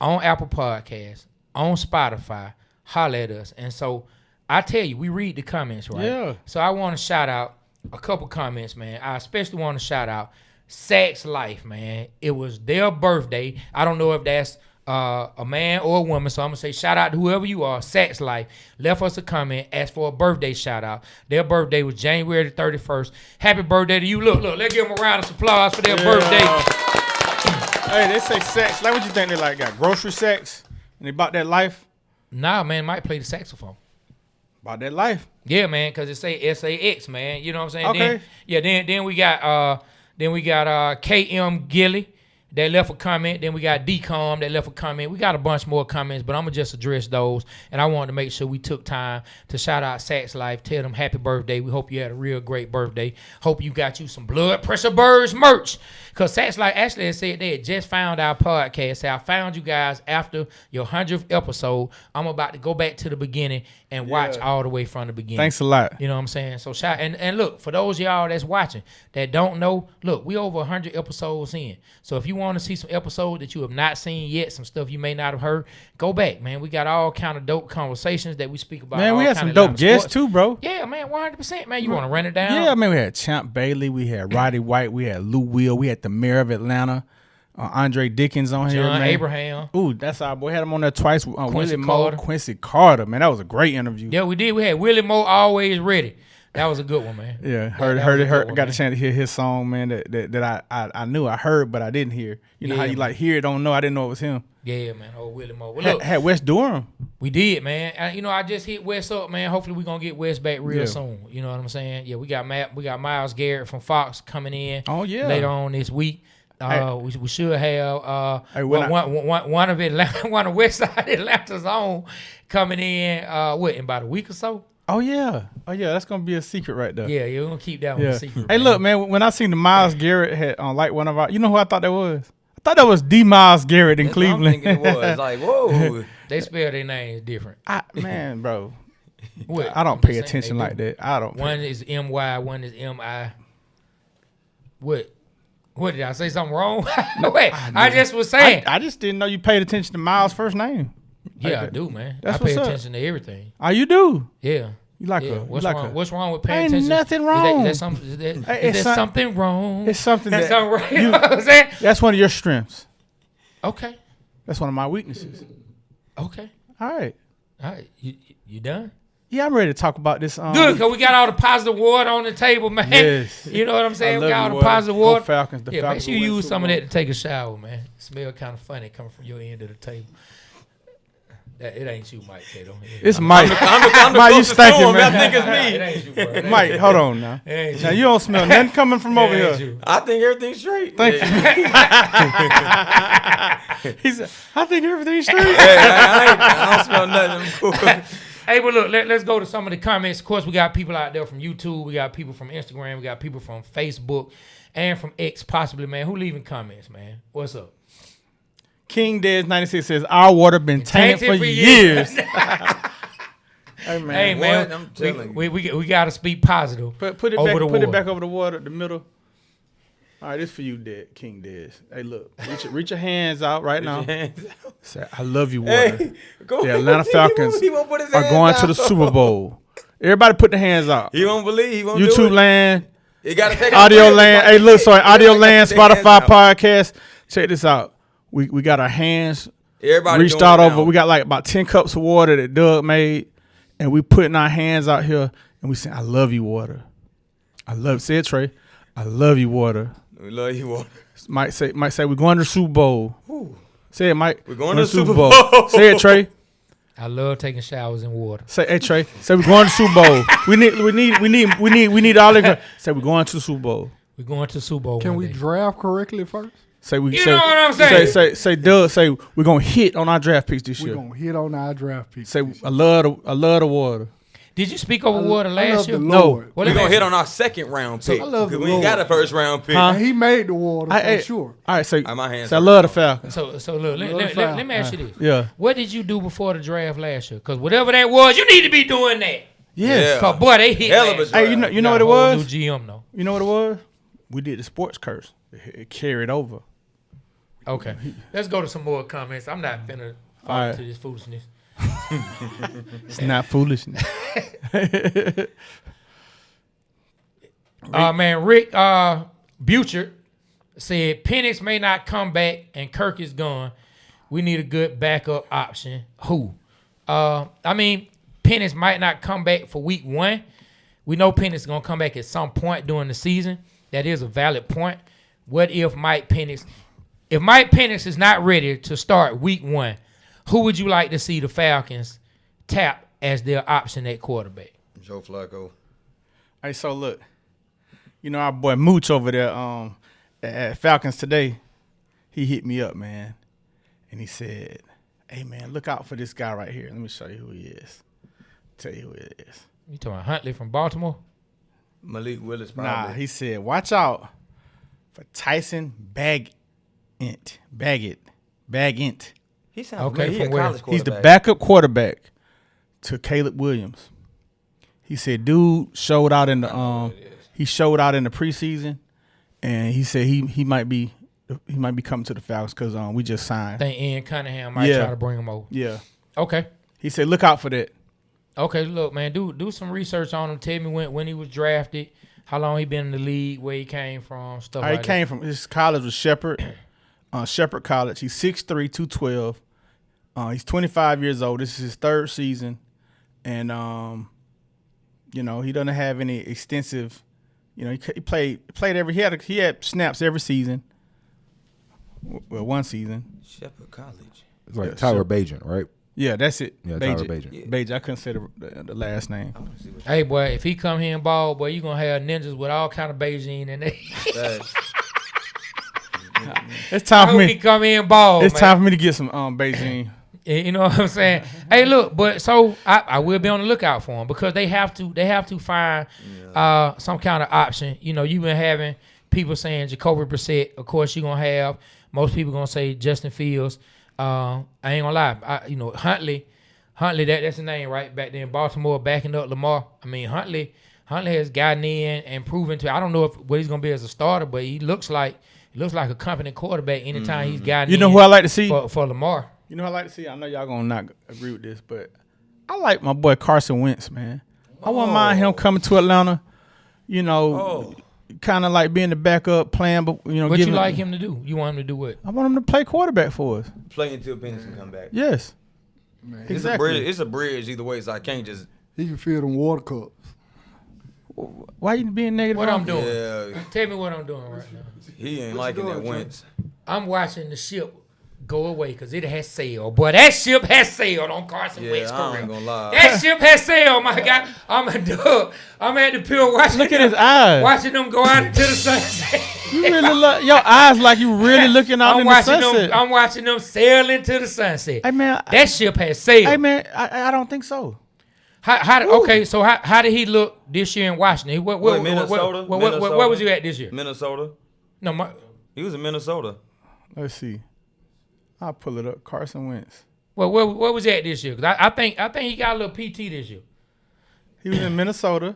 on Apple Podcasts, on Spotify, holler at us. And so, I tell you, we read the comments, right? Yeah. So I want to shout out a couple comments, man. I especially want to shout out Zach's Life, man. It was their birthday. I don't know if that's a man or a woman, so I'm going to say shout out to whoever you are. Zach's Life left us a comment, asked for a birthday shout out. Their birthday was January the 31st. Happy birthday to you. Look, let's give them a round of applause for their birthday. Hey, they say sex. Like, what you think they like? Got grocery sex? And they bought that life? Nah, man, might play the saxophone. About that life. Yeah, man, because it say SAX, man. You know what I'm saying? Okay. Then we got KM Gilly. They left a comment. Then we got DCOM. They left a comment. We got a bunch more comments, but I'm going to just address those. And I wanted to make sure we took time to shout out Zach's Life. Tell them happy birthday. We hope you had a real great birthday. Hope you got you some Blood Pressure Birds merch. Because Zach's Life actually said they had just found our podcast. Say, I found you guys after your 100th episode. I'm about to go back to the beginning and watch all the way from the beginning. Thanks a lot. You know what I'm saying? So shout and look, for those of y'all that's watching that don't know, look, we over 100 episodes in. So if you want to see some episodes that you have not seen yet, some stuff you may not have heard, go back, man. We got all kind of dope conversations that we speak about. Man, we had some dope guests too, bro. Yeah, man, 100%, man. You want to run it down? Yeah, man, we had Champ Bailey, we had Roddy White, we had Lou Will, we had the mayor of Atlanta, Andre Dickens on here, John man. Abraham. Ooh, that's our boy. Had him on there twice. Willie Carter. Moe, Quincy Carter, man. That was a great interview. Yeah, we did. We had Willie Moe Always Ready. That was a good one, man. Yeah, heard. One, got a chance to hear his song, man. That I knew I heard, but I didn't hear. You know how you like hear it, don't know. I didn't know it was him. Yeah, man. Oh, Willie Moe. Well, look, had West Durham. We did, man. I just hit West up, man. Hopefully we gonna get West back real soon. You know what I'm saying? Yeah, we got Myles Garrett from Fox coming in. Oh yeah. Later on this week. We should have one of Westside Atlanta's own coming in in about a week or so. Oh yeah, that's gonna be a secret right there. Yeah, we're gonna keep that one a secret. Hey, look, man, when I seen the Myles Garrett had like one of our, you know who I thought that was? I thought that was D. Myles Garrett in Cleveland. I'm thinking it was like, whoa. They spell their names different. Man, bro, what? I don't pay attention like that. I don't. One is M-Y, one is M-I. What? What, did I say something wrong? Wait, I just was saying. I just didn't know you paid attention to Myles' first name. Yeah, I do, man. That's I pay what's attention to everything. Oh, you do? Yeah. You like what's wrong with paying ain't attention? Nothing wrong. Is there something wrong? It's something that's that right. You know what I'm saying? That's one of your strengths. Okay. That's one of my weaknesses. Okay. All right. You done? Yeah, I'm ready to talk about this. Good, because we got all the positive water on the table, man. Yes. You know what I'm saying? We got all the positive water. Falcons. Make sure you use some of that to take a shower, man. It smell kind of funny coming from your end of the table. It ain't you, Mike, Kato. It's Mike. I'm the Mike, you stinking, man. man. I think it's me. It ain't you, bro. Mike, hold on now. Now you don't smell nothing coming from over here. You. I think everything's straight. Thank you. He said, I think everything's straight. I don't smell nothing. I'm cool. Hey, but look, let's go to some of the comments. Of course, we got people out there from YouTube. We got people from Instagram. We got people from Facebook and from X, possibly, man. Who leaving comments, man? What's up? King Dez 96 says, our water been tainted for years. Hey, man. I'm telling we got to speak positive. Put it back over the water, the middle. All right, this for you, King Dez. Hey, look, reach your hands out right now. Say, I love you, water. Hey, the Atlanta Falcons he won't put his are hands going out. to the Super Bowl. Everybody put their hands out. He won't believe. He won't do it. YouTube land, You gotta take Audio land. Hey, look, sorry, Audio land, Spotify podcast. podcast. Check this out. We got our hands Everybody reached doing out it over. now. We got like about 10 cups of water that Doug made, and we putting our hands out here, and we saying, I love you, water. I love, say it, Trey. I love you, water. We love you, water. Might say we're going to the Super Bowl. Ooh. Say it, Mike. We're going to the Super Bowl. Say it, Trey. I love taking showers in water. Say, hey, Trey. Say we're going to the Super Bowl. We need all the. Say we're going to the Super Bowl. We're going to the Super Bowl. Can we draft correctly first? Say we. You say, know what I'm saying? Say Doug. Say we're gonna hit on our draft picks this We're year. gonna hit on our draft picks. Say I love the water. Did you speak over water I last love year? the No. Lord. What We're if gonna I- hit on our second round pick. I love the because we ain't got a Lord. first round pick. Huh? He made the water for sure. All right, say My hands say I hurt. love the Falcons. So look, let me ask you this. Yeah. What did you do before the draft last year? Because whatever that was, you need to be doing that. Yes. Yeah. Cause boy, they hit. Hell of a last draft. year. Hey, you know what Got it a whole was? New GM though. You know what it was? We did the sports curse. It carried over. Okay, let's go to some more comments. I'm not finna fall All right. into this foolishness. It's not foolishness. Man, Rick Butcher said Penix may not come back and Kirk is gone. We need a good backup option. Who? I mean, Penix might not come back for week 1. We know Penix is gonna come back at some point during the season. That is a valid point. What if Mike Penix? If Mike Penix is not ready to start week 1, who would you like to see the Falcons tap as their option at quarterback? Joe Flacco. Hey, so look, you know our boy Mooch over there at Falcons today, he hit me up, man, and he said, hey, man, look out for this guy right here. Let me show you who he is. Tell you who it is. You talking about Huntley from Baltimore? Malik Willis probably. Nah, he said, watch out for Tyson Baggett. He sounds Okay, okay, he a from where? college He's the quarterback. backup quarterback to Caleb Williams. He said, dude showed out in the preseason, and he said he might be coming to the Falcons because we just I signed. think Ian Cunningham might Yeah. try to bring him over. Yeah, Okay. he said, look out for that. Okay, look, man, do some research on him. Tell me when he was drafted, how long he been in the league, where he came from, stuff He like came from his college was Shepherd College. He's 6'3", 212. He's 25 years old. This is his 3rd season, and he doesn't have any extensive. He played every. He had snaps every season. Well, one season. Shepherd College. It's like Tyler Bajan, right? Yeah, that's it. Yeah, Tyler Bajan. Bajan. I couldn't say the last name. that. Hey, boy, if he come here and ball, boy, you gonna have ninjas with all kind of Beijing in there. Facts. It's time I for hope he me. come here and ball. It's man. time for me to get some Beijing. You know what I'm saying? Hey, look, but so I will be on the lookout for him because they have to find some kind of option. You've been having people saying Jacoby Brissett. Of course, you're gonna have most people gonna say Justin Fields. I ain't gonna lie. Huntley, that's the name, right? Back then, Baltimore backing up Lamar. I mean, Huntley has gotten in and proven to. I don't know what he's gonna be as a starter, but he looks like a competent quarterback anytime he's gotten. You know in who I like to see? for Lamar. You know who I like to see? I know y'all gonna not agree with this, but I like my boy Carson Wentz, man. I wouldn't mind him coming to Atlanta. Kind of like being the backup, playing, but What you like him to do? You want him to do what? I want him to play quarterback for us. Play until Penix can come back. Yes, Man, exactly. It's a bridge either way, so I can't just. he can fill them water cups. Why you being negative? What I'm doing? Yeah, Tell me what I'm doing right now. he ain't liking that Wentz. I'm watching the ship go away because it has sailed. Boy, that ship has sailed on Carson Yeah, Wentz I career. ain't gonna lie. That ship has sailed, my God. I'm at the pier watching. Look at his eyes. Watching them go out into the sunset. You really look your eyes like you really looking out in the sunset. I'm watching them sail into the sunset. Hey man, That ship has sailed. hey man, I don't think so. How did he look this year in Washington? Minnesota? Where was he at this year? Minnesota. No, He was in Minnesota. Let's see. I'll pull it up. Carson Wentz. where was he at this year? 'Cause I think he got a little PT this year. He was in Minnesota.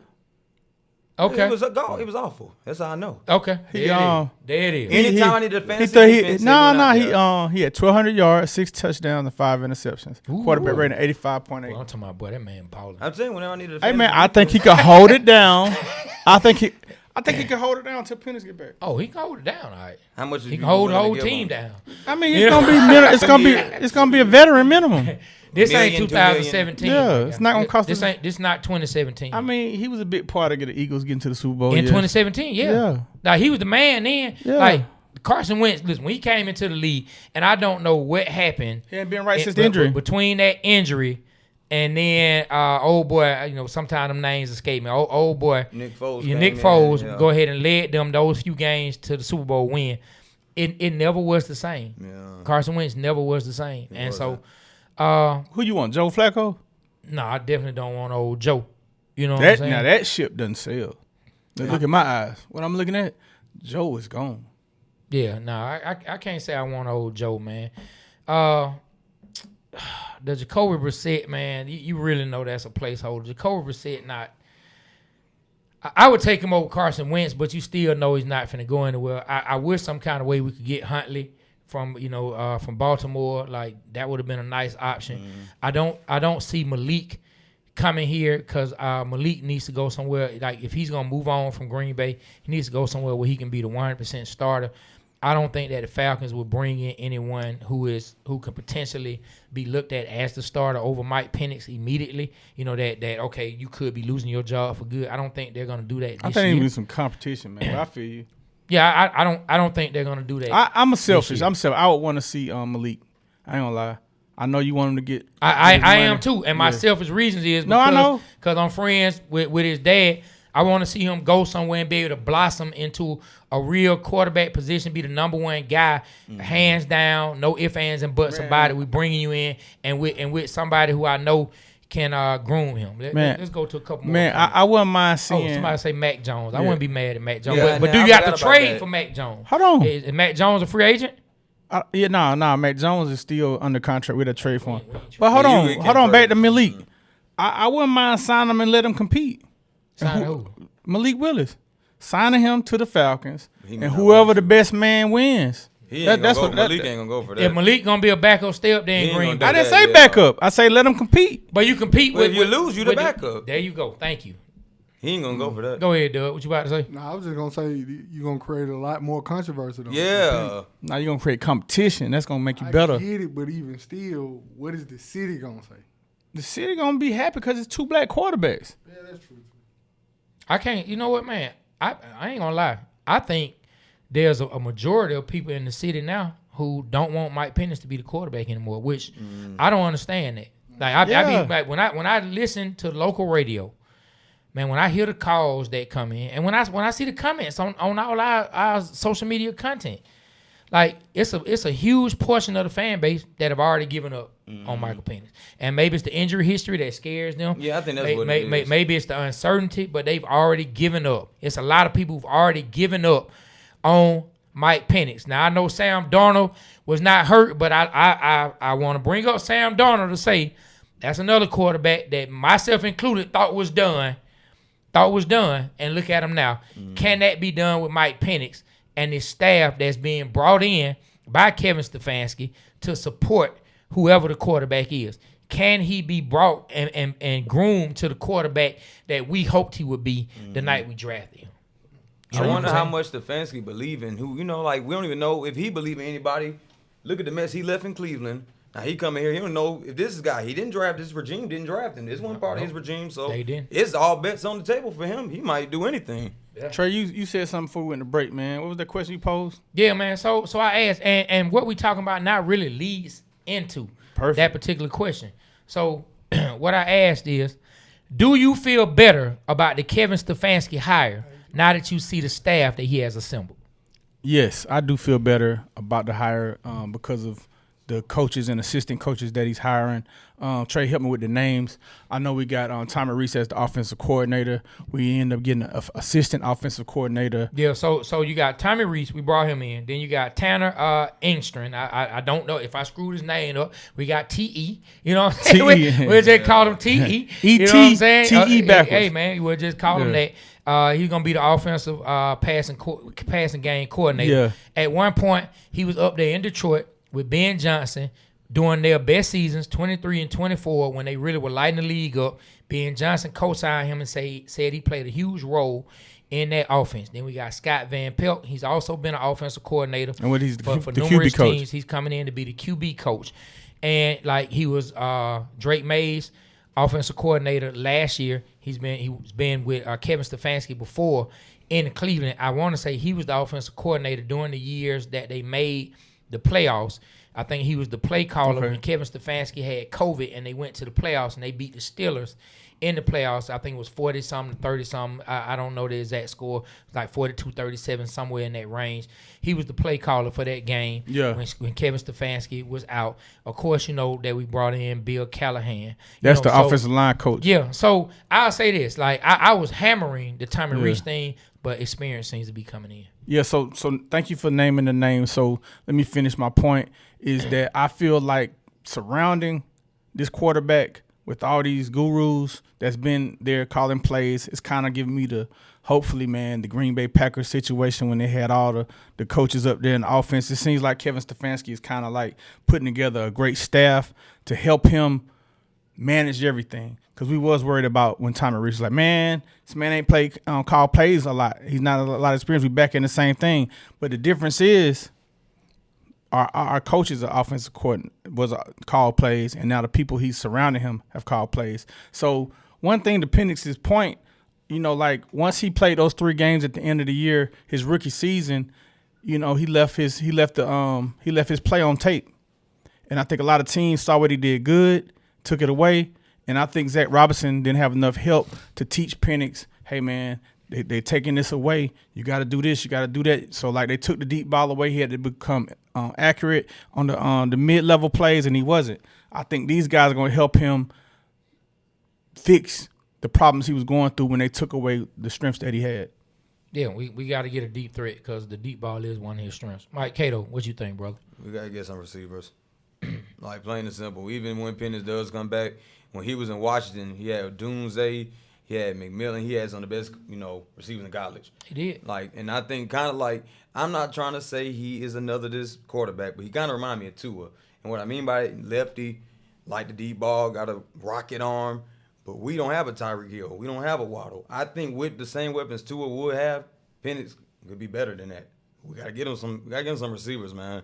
Okay. It was awful. That's how I know. Okay. There it is. Anytime I needed a fantasy defense, he had 1,200 yards, 6 touchdowns, and 5 interceptions. Quarterback rating 85.8. Well, I'm talking about, boy, that man balling. I'm saying whenever I needed a Hey fantasy man, I defense, think he could hold it down. I think he can hold it down until Penix get back. Oh, he can hold it down, all right. How much? He can hold the whole team down. I mean, it's gonna be a veteran minimum. This ain't Million, 2017. Yeah, it's not gonna cost this us. This not 2017. I mean, he was a big part of the Eagles getting to the Super Bowl in 2017, yeah. Now he was the man then. Yeah. Like Carson Wentz, listen, when he came into the league, and I don't know what happened. He ain't been right since the injury. Between that injury and then old boy, sometimes them names escape me. Old boy, Nick Foles. Nick Foles go ahead and led them those few games to the Super Bowl win. It never was the same. Yeah. Carson Wentz never was the same, Who you want, Joe Flacco? No, I definitely don't want old Joe. You know what I'm saying? Now that ship doesn't sail. Look at my eyes. What I'm looking at, Joe is gone. Yeah, no, I can't say I want old Joe, man. The Jacoby Brissett, man, you really know that's a placeholder. Jacoby Brissett, I would take him over Carson Wentz, but you still know he's not finna go anywhere. I wish some kind of way we could get Huntley from Baltimore. Like that would have been a nice option. I don't see Malik coming here because Malik needs to go somewhere. Like if he's gonna move on from Green Bay, he needs to go somewhere where he can be the 100% starter. I don't think that the Falcons will bring in anyone who could potentially be looked at as the starter over Mike Penix immediately. You know that okay, you could be losing your job for good. I don't think they're gonna do that. I think it'll be some competition, man. But I feel you. Yeah, I don't think they're gonna do that. I'm selfish. I would want to see Malik. I ain't gonna lie. I know you want him to get. I am too, and my selfish reasons is because, I know because I'm friends with his dad. I want to see him go somewhere and be able to blossom into a real quarterback position, be the number one guy, hands down, no ifs, ands, and buts about it. We bringing you in and with somebody who I know can groom him. Let's go to a couple more. Man, I wouldn't mind seeing. Oh, somebody say Mac Jones. I wouldn't be mad at Mac Jones. Yeah, but do you have to trade for Mac Jones? Hold on. Is Mac Jones a free agent? Mac Jones is still under contract with a trade for him. But hold on, back to Malik. I wouldn't mind signing him and let him compete. Sign who? Malik Willis. Signing him to the Falcons, and whoever the best man wins. Malik ain't gonna go for that. If Malik gonna be a backup, stay up there in Green Bay. I didn't say backup. I say let him compete. But you compete with. If you lose, you the backup. There you go. Thank you. He ain't gonna go for that. Go ahead, Doug. What you about to say? No, I was just gonna say you're gonna create a lot more controversy. Yeah. Now you're gonna create competition. That's gonna make you better. I get it, but even still, what is the city gonna say? The city gonna be happy because it's 2 black quarterbacks. Yeah, that's true. I can't. You know what, man? I ain't gonna lie. I think there's a majority of people in the city now who don't want Mike Penix to be the quarterback anymore, which I don't understand that. Like I be like when I listen to local radio, man, when I hear the calls that come in, and when I see the comments on all our social media content, like it's a huge portion of the fan base that have already given up on Michael Penix, and maybe it's the injury history that scares them. Yeah, I think that's what it is. Maybe it's the uncertainty, but they've already given up. It's a lot of people who've already given up on Mike Penix. Now I know Sam Darnold was not hurt, but I want to bring up Sam Darnold to say that's another quarterback that myself included thought was done, and look at him now. Can that be done with Mike Penix and his staff that's being brought in by Kevin Stefanski to support whoever the quarterback is? Can he be brought and groomed to the quarterback that we hoped he would be the night we drafted him? I wonder how much Stefanski believe in who, we don't even know if he believe in anybody. Look at the mess he left in Cleveland. Now he coming here, he don't know if this guy, he didn't draft, this regime didn't draft him. This wasn't part of his regime, so it's all bets on the table for him. He might do anything. Yeah. Trey, you said something before we went to break, man. What was that question you posed? Yeah, man. So I asked, and what we talking about now really leads into that particular question. So what I asked is, do you feel better about the Kevin Stefanski hire now that you see the staff that he has assembled? Yes, I do feel better about the hire because of the coaches and assistant coaches that he's hiring. Trey, help me with the names. I know we got Tommy Reese as the offensive coordinator. We end up getting an assistant offensive coordinator. Yeah, so you got Tommy Reese. We brought him in. Then you got Tanner Engstrand. I don't know if I screwed his name up. We got T.E. You know what I'm saying? We'll just call him T.E. E.T. You know what I'm saying? T.E. backwards. Hey, man, we'll just call him that. He's gonna be the offensive passing game coordinator. Yeah. At one point, he was up there in Detroit with Ben Johnson during their best seasons, 23 and 24, when they really were lighting the league up. Ben Johnson co-signed him and said he played a huge role in that offense. Then we got Scott Van Pelt. He's also been an offensive coordinator And what he's for the numerous QB coach. teams. He's coming in to be the QB coach. And like he was Drake May's offensive coordinator last year. He's been with Kevin Stefanski before in Cleveland. I want to say he was the offensive coordinator during the years that they made the playoffs. I think he was the play caller when Kevin Stefanski had COVID and they went to the playoffs and they beat the Steelers in the playoffs. I think it was 40-something, 30-something. I don't know the exact score. It was like 42-37, somewhere in that range. He was the play caller for that game when Kevin Stefanski was out. Of course, you know that we brought in Bill Callahan. That's the offensive line coach. Yeah, so I'll say this. Like, I was hammering the Tommy Rees thing, but experience seems to be coming in. Yeah, so thank you for naming the name. So let me finish my point is that I feel like surrounding this quarterback with all these gurus that's been there calling plays, it's kind of giving me the Green Bay Packers situation when they had all the coaches up there in the offense. It seems like Kevin Stefanski is kind of like putting together a great staff to help him manage everything. Because we was worried about when Tommy Rees was like, man, this man ain't call plays a lot. He's not a lot of experience. We back in the same thing. But the difference is our coaches, the offensive coordinator, was called plays, and now the people he's surrounding him have called plays. So one thing to Penix's point, you know, like once he played those 3 games at the end of the year, his rookie season, you know, he left his play on tape. And I think a lot of teams saw what he did good, took it away. And I think Zac Robinson didn't have enough help to teach Penix, hey, man, they're taking this away. You got to do this. You got to do that. So, like, they took the deep ball away. He had to become accurate on the mid-level plays, and he wasn't. I think these guys are going to help him fix the problems he was going through when they took away the strengths that he had. Yeah, we got to get a deep threat because the deep ball is one of his strengths. Mike Cato, what you think, brother? We got to get some receivers. Like, plain and simple. Even when Penix does come back, when he was in Washington, he had Doomsday, he had McMillan, he had some of the best, receivers in college. He did. Like, and I think kind of like, I'm not trying to say he is another this quarterback, but he kind of remind me of Tua. And what I mean by it, lefty, like the deep ball, got a rocket arm, but we don't have a Tyreek Hill. We don't have a Waddle. I think with the same weapons Tua would have, Penix could be better than that. We got to get him some receivers, man.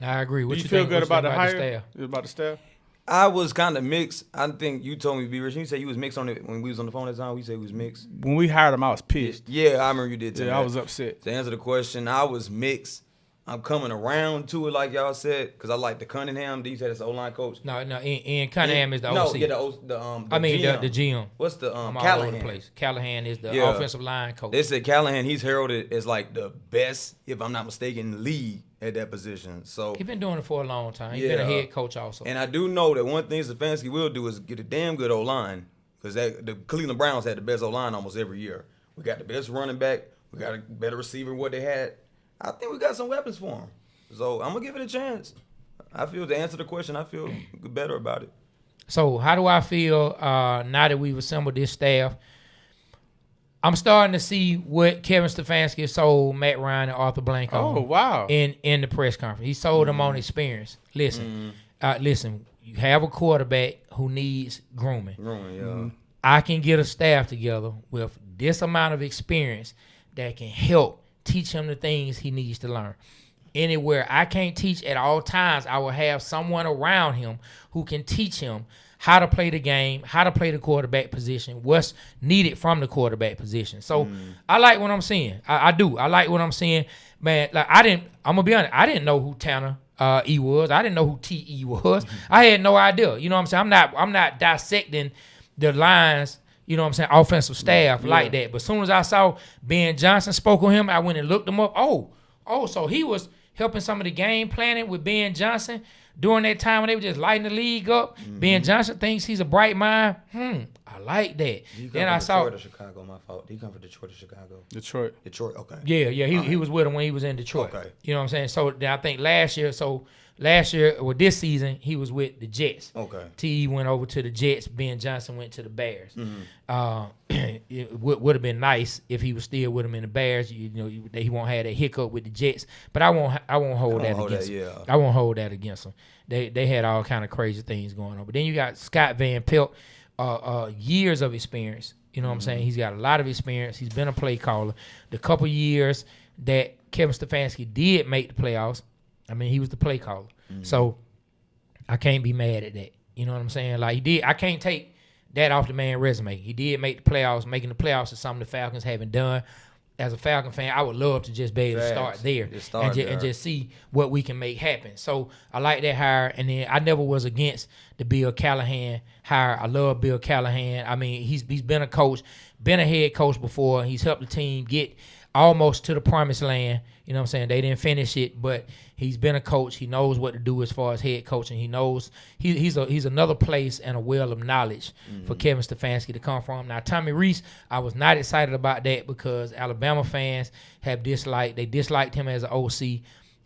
I agree. What Do you feel think? good about the hire? staff? About the staff? I was kind of mixed. I think you told me to be rich. You said you was mixed on it when we was on the phone that time. We said we was mixed. When we hired him, I was pissed. Yeah, I remember you did too. Yeah, I was upset. To answer the question, I was mixed. I'm coming around to it, like y'all said, because I like the Cunningham. These had his O-line coach. No, Ian Cunningham is the OC. No, yeah, the GM. What's the I'm all Callahan? over the place. Callahan is the offensive line coach. They said Callahan, he's heralded as like the best, if I'm not mistaken, in the league at that position. So he's been doing it for a long time. He's been a head coach also. And I do know that one thing Stefanski will do is get a damn good O-line, because the Cleveland Browns had the best O-line almost every year. We got the best running back. We got a better receiver than what they had. I think we got some weapons for him. So I'm going to give it a chance. I feel, to answer the question, I feel better about it. So how do I feel now that we've assembled this staff? I'm starting to see what Kevin Stefanski sold Matt Ryan and Arthur Blank on. Oh, wow. In the press conference. He sold them on experience. Listen, you have a quarterback who needs grooming. I can get a staff together with this amount of experience that can help teach him the things he needs to learn. Anywhere I can't teach at all times, I will have someone around him who can teach him how to play the game, how to play the quarterback position, what's needed from the quarterback position. So I like what I'm seeing. I do. I like what I'm seeing. Man, like I'm gonna be honest, I didn't know who Tanner E was. I didn't know who TE was. I had no idea. You know what I'm saying? I'm not dissecting the lines, you know what I'm saying, offensive staff like that. But as soon as I saw Ben Johnson spoke on him, I went and looked him up. Oh, so he was helping some of the game planning with Ben Johnson during that time when they were just lighting the league up. Ben Johnson thinks he's a bright mind. I like that. Then I saw Detroit or Chicago. My fault. Did he come from Detroit or Chicago? Detroit. Okay. Yeah. He was with him when he was in Detroit. Okay. You know what I'm saying? So then I think last year, so Last year, or this season, he was with the Jets. Okay. T went over to the Jets. Ben Johnson went to the Bears. It would have been nice if he was still with him in the Bears. He won't have that hiccup with the Jets. But I won't hold that against him. Yeah. I won't hold that against him. They had all kind of crazy things going on. But then you got Scott Van Pelt, years of experience. You know what I'm saying? He's got a lot of experience. He's been a play caller. The couple years that Kevin Stefanski did make the playoffs, I mean, he was the play caller. So I can't be mad at that. You know what I'm saying? Like, he did. I can't take that off the man's resume. He did make the playoffs. Making the playoffs is something the Falcons haven't done. As a Falcon fan, I would love to just be able to start there and just see what we can make happen. So I like that hire. And then I never was against the Bill Callahan hire. I love Bill Callahan. I mean, he's been a coach, been a head coach before. He's helped the team get almost to the promised land. You know what I'm saying? They didn't finish it, but he's been a coach. He knows what to do as far as head coaching. He knows he's another place and a well of knowledge for Kevin Stefanski to come from. Now, Tommy Rees, I was not excited about that because Alabama fans have disliked him as an OC.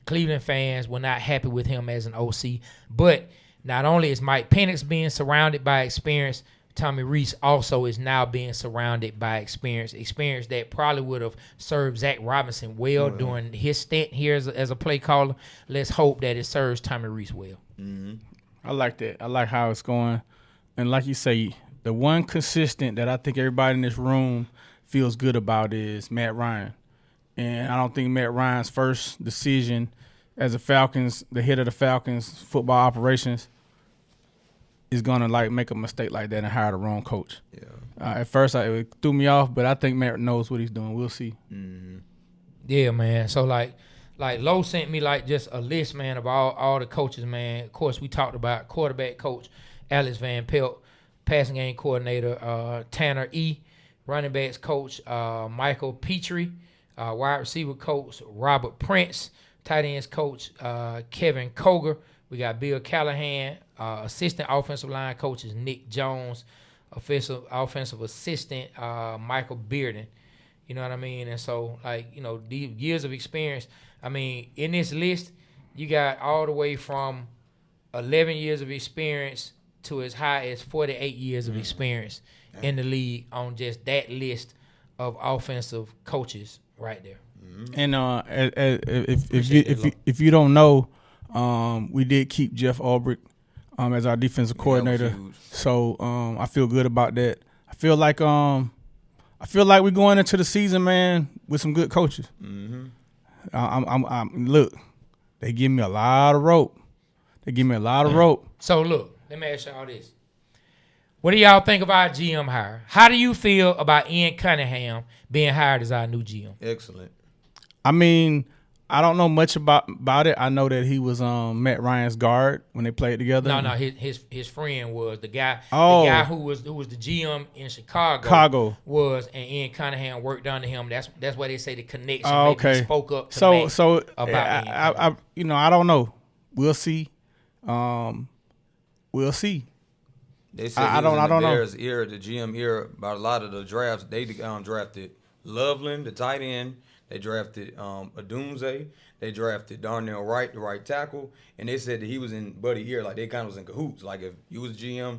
Cleveland fans were not happy with him as an OC. But not only is Mike Penix being surrounded by experience, Tommy Rees also is now being surrounded by experience that probably would have served Zac Robinson well during his stint here as a play caller. Let's hope that it serves Tommy Rees well. I like that. I like how it's going. And like you say, the one consistent that I think everybody in this room feels good about is Matt Ryan. And I don't think Matt Ryan's first decision as the head of the Falcons football operations, is gonna make a mistake like that and hire the wrong coach. Yeah. At first, it threw me off, but I think Matt knows what he's doing. We'll see. Yeah, man. So like Lowe sent me just a list, man, of all the coaches, man. Of course, we talked about quarterback coach Alex Van Pelt, passing game coordinator Tanner E, running backs coach Michael Petrie, wide receiver coach Robert Prince, tight ends coach Kevin Koger. We got Bill Callahan. Assistant offensive line coach is Nick Jones. Offensive assistant Michael Bearden. You know what I mean? And so, the years of experience. I mean, in this list, you got all the way from 11 years of experience to as high as 48 years of experience in the league on just that list of offensive coaches right there. And if you don't know, we did keep Jeff Ulbrich as our defensive coordinator, so I feel good about that. I feel like we're going into the season, man, with some good coaches. Look, they give me a lot of rope. So look, let me ask y'all this: what do y'all think of our GM hire? How do you feel about Ian Cunningham being hired as our new GM? Excellent. I mean, I don't know much about it. I know that he was Matt Ryan's guard when they played together. No, his friend was the guy. The guy who was the GM in Chicago. And Ian Cunningham worked under him. That's why they say the connection. Okay. He spoke up to Matt about Ian. I don't know. We'll see. We'll see. They said I don't know. Bears era, the GM era, about a lot of the drafts. They drafted Loveland, the tight end. They drafted Adunze. They drafted Darnell Wright, the right tackle. And they said that he was in Buddy ear. Like, they kind of was in cahoots. Like, if you was GM,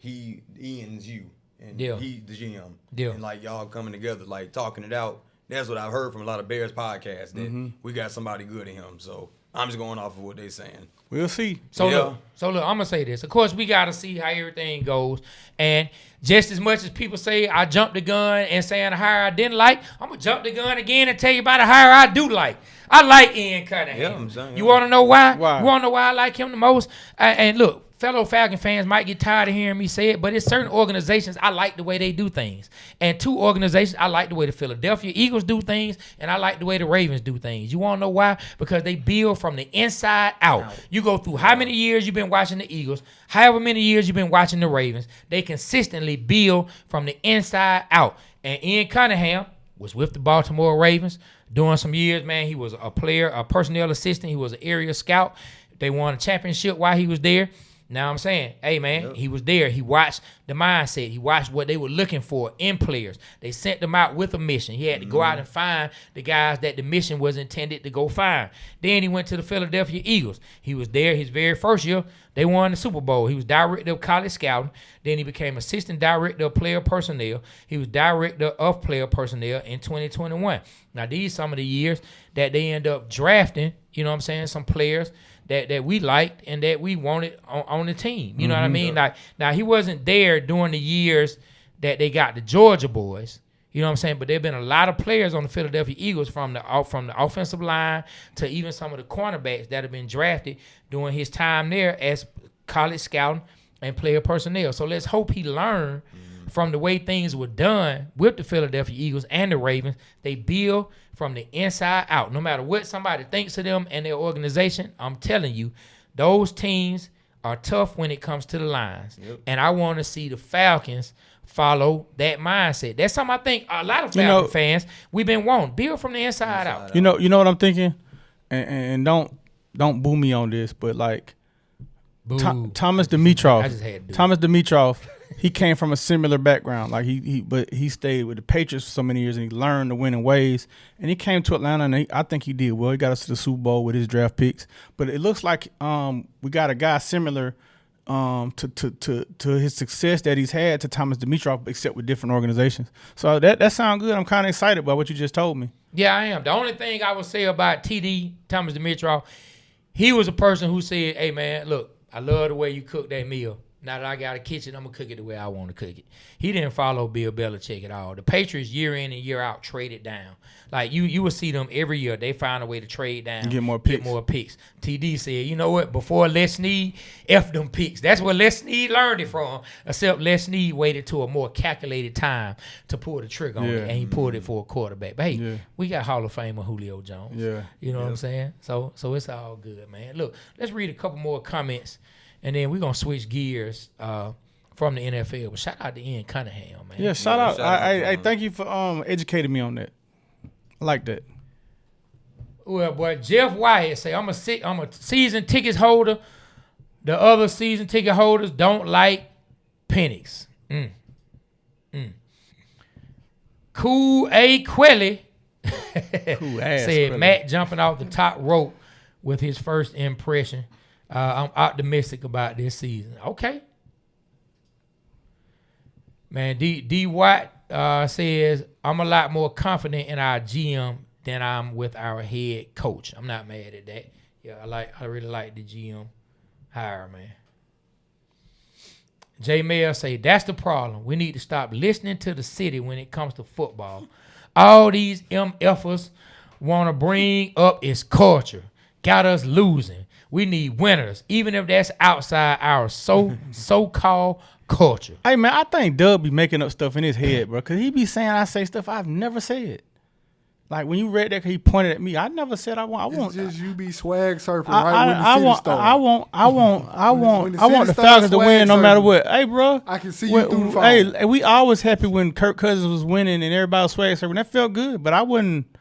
Ian's you. And he the GM. Yeah. And, y'all coming together, talking it out. That's what I've heard from a lot of Bears podcasts, that we got somebody good in him. So I'm just going off of what they're saying. We'll see. So look, I'm going to say this. Of course, we got to see how everything goes. And just as much as people say I jumped the gun and saying a hire I didn't like, I'm going to jump the gun again and tell you about a hire I do like. I like Ian Cunningham. Yeah, I'm saying, you want to know why? Why? You want to know why I like him the most? And look, fellow Falcon fans might get tired of hearing me say it, but it's certain organizations I like the way they do things. And two organizations, I like the way the Philadelphia Eagles do things, and I like the way the Ravens do things. You want to know why? Because they build from the inside out. You go through how many years you've been watching the Eagles, however many years you've been watching the Ravens, they consistently build from the inside out. And Ian Cunningham was with the Baltimore Ravens during some years, man. He was a player, a personnel assistant. He was an area scout. They won a championship while he was there. Now I'm saying, hey man, he was there. He watched the mindset. He watched what they were looking for in players. They sent them out with a mission. He had to go out and find the guys that the mission was intended to go find. Then he went to the Philadelphia Eagles. He was there his very first year. They won the Super Bowl. He was director of college scouting. Then he became assistant director of player personnel. He was director of player personnel in 2021. Now these some of the years that they end up drafting, you know what I'm saying, some players that we liked and that we wanted on the team. You know what I mean? Like, now, he wasn't there during the years that they got the Georgia boys. You know what I'm saying? But there have been a lot of players on the Philadelphia Eagles from the offensive line to even some of the cornerbacks that have been drafted during his time there as college scouting and player personnel. So let's hope he learned from the way things were done with the Philadelphia Eagles and the Ravens. They build from the inside out. No matter what somebody thinks of them and their organization, I'm telling you, those teams are tough when it comes to the lines. Yep. And I want to see the Falcons follow that mindset. That's something I think a lot of Falcon fans, we've been wanting. Build from the inside out. You know what I'm thinking? And don't boo me on this, but like Thomas Dimitroff. I just had to do Thomas Dimitroff. He came from a similar background. Like but he stayed with the Patriots for so many years, and he learned the winning ways. And he came to Atlanta, and I think he did well. He got us to the Super Bowl with his draft picks. But it looks like we got a guy similar to his success that he's had to Thomas Dimitroff, except with different organizations. So that sounds good. I'm kind of excited about what you just told me. Yeah, I am. The only thing I would say about TD, Thomas Dimitroff, he was a person who said, hey, man, look, I love the way you cook that meal. Now that I got a kitchen, I'm going to cook it the way I want to cook it. He didn't follow Bill Belichick at all. The Patriots year in and year out traded down. Like, you will see them every year. They find a way to trade down. Get more picks. TD said, you know what? Before Les Snead, F them picks. That's where Les Snead learned it from. Except Les Snead waited to a more calculated time to pull the trigger on it, and he pulled it for a quarterback. But, hey, we got Hall of Famer Julio Jones. Yeah. You know what I'm saying? So it's all good, man. Look, let's read a couple more comments. And then we're going to switch gears from the NFL. But shout out to Ian Cunningham, man. Yeah, shout out. I thank you for educating me on that. I like that. Well, boy, Jeff Wyatt say, I'm a season tickets holder. The other season ticket holders don't like Penix. Cool A. Quelly said Matt jumping off the top rope with his first impression. I'm optimistic about this season. Okay. Man, D. Watt says, I'm a lot more confident in our GM than I'm with our head coach. I'm not mad at that. Yeah, I really like the GM hire, man. J. Mayer say, that's the problem. We need to stop listening to the city when it comes to football. All these MFers want to bring up is culture. Got us losing. We need winners, even if that's outside our so-called culture. Hey, man, I think Doug be making up stuff in his head, bro, because he be saying I say stuff I've never said. Like, when you read that, he pointed at me. I never said I want. It's just you be swag surfing right when the city started. I want the Falcons to win no matter what. Hey, bro. I can see you through the phone. Hey, we always happy when Kirk Cousins was winning and everybody was swag surfing. That felt good, but I wasn't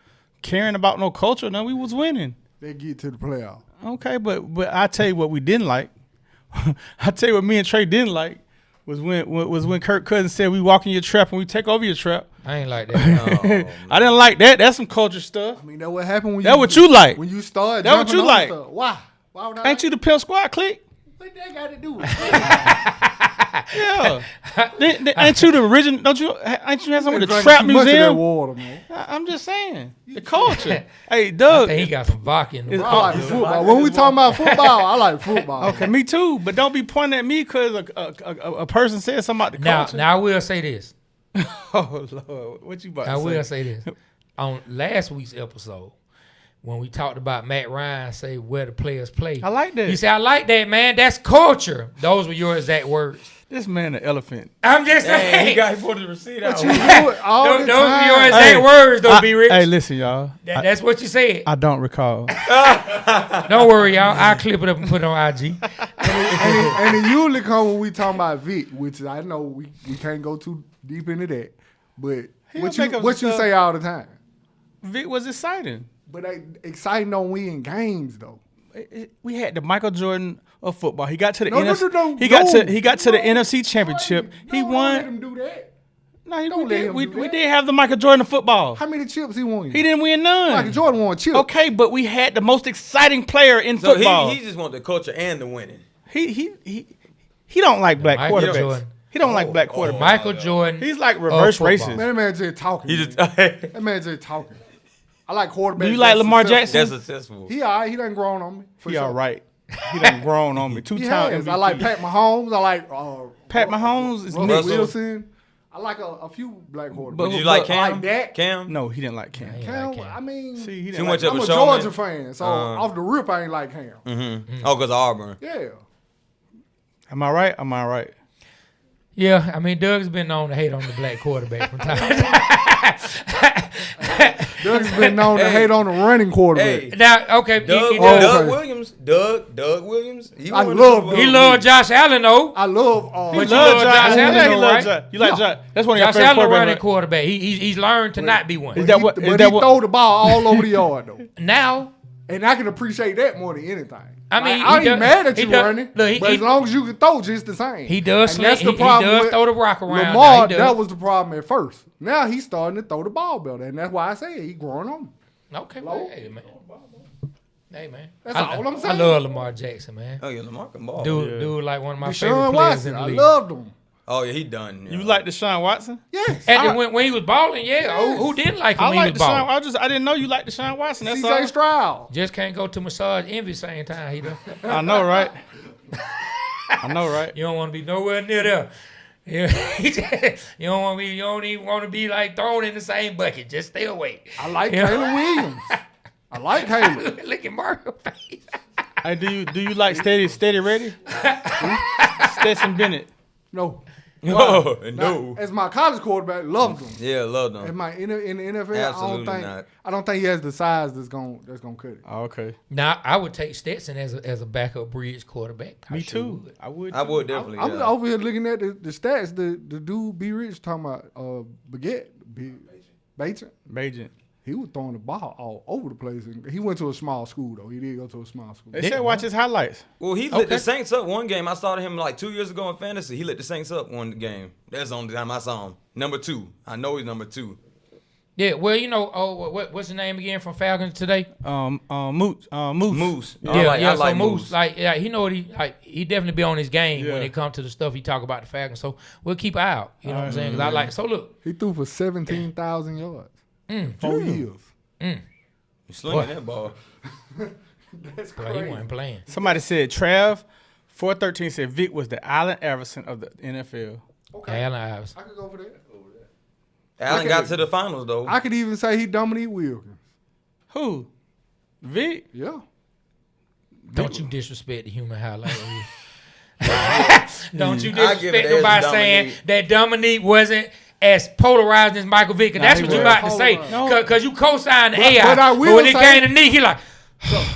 caring about no culture. No, we was winning. They get to the playoff. Okay, but I tell you what we didn't like. I tell you what me and Trey didn't like was when Kirk Cousins said we walk in your trap and we take over your trap. I ain't like that. No, I didn't like that. That's some culture stuff. I mean, that what happened when that what you like. When you start. That what you like. Stuff. Why? Why would I? Ain't you the Pimp Squad clique? What that got to do with it? Yeah. Ain't you the original? Ain't you had some of the trap museum? Water, man. I'm just saying the culture. Hey, Doug, he got some vodka in the I like football. When we talking about football, I like football. Okay, me too. But don't be pointing at me because a person said something about the culture. Now I will say this. Oh Lord, what you about to say? I will say this. On last week's episode, when we talked about Matt Ryan say where the players play, I like that. You said I like that, man. That's culture. Those were your exact words. This man an elephant. I'm just saying. He got pulled the receipt out. But you do it all the Those were time. your exact words, though, B. Rich. Hey, listen, y'all. That's what you said. I don't recall. Don't worry, y'all. I'll clip it up and put it on IG. and it usually come when we talking about Vic, which I know we can't go too deep into that. But what you say all the time? Vic was exciting. But exciting don't win games, though. we had the Michael Jordan of football. He got to the No, NFC. no, He got to the NFC Championship. He won. Let him do that. No, he Don't don't. let him do We that. did have the Michael Jordan of football. How many chips he won? He didn't win none. Michael Jordan won chips. Okay, but we had the most exciting player in So football. he just want the culture and the winning. He don't like black Michael quarterbacks. Jordan. He don't like black quarterbacks. Michael Jordan. He's like reverse football. racist. Man, that man just talking. He just That man just talking. I like quarterbacks. Do you like that's Lamar successful. Jackson? that's successful. He all right. He done grown on me. For He sure. all right. He done grown on me. He Two-time has. MVP. I like Pat Mahomes. I like Pat Mahomes is Russell mixed. Wilson. I like a few black quarterbacks. Would you like I Cam? like that. Cam? No, he didn't like Cam. Cam, I mean, See, he Too didn't much like of I'm a a showman. Georgia fan, so off the rip, I ain't like Cam. Oh, because of Auburn. Yeah. Am I right? Am I right? Yeah, I mean, Doug's been known to hate on the black quarterback from time to time. Doug's been known to hate on the running quarterback. Hey, Now, okay, Doug, he Oh, does. Doug okay. Williams. Doug Williams. He I won love the Super Bowl. Doug. He loved Josh Allen, though. I love. But He you love love Josh Josh Allen. Allen, Yeah, he though, love right? Josh. You like Josh? That's one of your Josh favorite Allen, quarterbacks. running quarterback. He's learned to not be one. Is that what? But Is he that what? throw the ball all over the yard though, Now, and I can appreciate that more than anything. I mean, I he ain't does- mad at he you does- running, look, but as long as you can throw, just the same. he does And that's sling- the he problem does with throw the rock around. Now, Lamar, he does. that was the problem at first. Now he's starting to throw the ball better, and that's why I say he growing on me. Okay, well, hey, man. Hey, man. That's all I'm I saying. love Lamar Jackson, man. Oh, yeah, Lamar can ball. Dude, like one of my favorite Deshaun players in Watson, the I league. loved him. Oh, yeah, he done. You like Deshaun Watson? Yes. When he was balling, yeah. Who didn't like him I when like he was balling? Deshaun. I didn't know you liked Deshaun Watson. That's CJ all. Stroud. Just can't go to massage envy same time. He done. I know, right? I know, right? You don't want to be nowhere near there. Yeah. You don't want to be. You don't even want to be like thrown in the same bucket. Just stay away. I like Yeah. Caleb Williams. I like Caleb. Look at Mario face. Hey, do you like steady ready? Stetson Bennett. No. No, Now, no. as my college quarterback, loved him. Yeah, love them. In the NFL, Absolutely not. I don't think he has the size that's gonna cut it. Oh, okay. Now I would take Stetson as a backup bridge quarterback. Me I sure too. would. I would. I would definitely. I'm Yeah. over here looking at the stats. The dude B Rich talking about Baguette Bajan. Bajent. He was throwing the ball all over the place. And he went to a small school though. He did go to a small school. They said watch his highlights. Well, he lit the Saints up one game. I started him like 2 years ago in fantasy. He lit the Saints up one game. That's the only time I saw him. Number 2. I know he's number 2. Yeah, well, you know, what's the name again from Falcons today? Moose. Moose. Yeah, I like so Moose, Moose. like, yeah, he know what he definitely be on his game when Yeah. it comes to the stuff he talk about the Falcons. So we'll keep an eye out. You know what I'm saying? 'Cause I like. So look, He threw for 17,000 yards. 4 years. You slinging that ball. That's bro, he wasn't playing. Somebody said Trav 413 said Vic was the Allen Iverson of the NFL. Okay. Allen Iverson. I could go for that. Allen got to the finals though. I could even say he Dominique Wilkins. Who? Vic? Yeah. Don't you disrespect the human highlight. Don't you I give it disrespect to him by Dominique. saying that Dominique wasn't as polarized as Michael Vick. 'Cause that's he what you was. about to say. Polarized. Because you co-signed the But AI. I But will when it say- came to Nick, he like,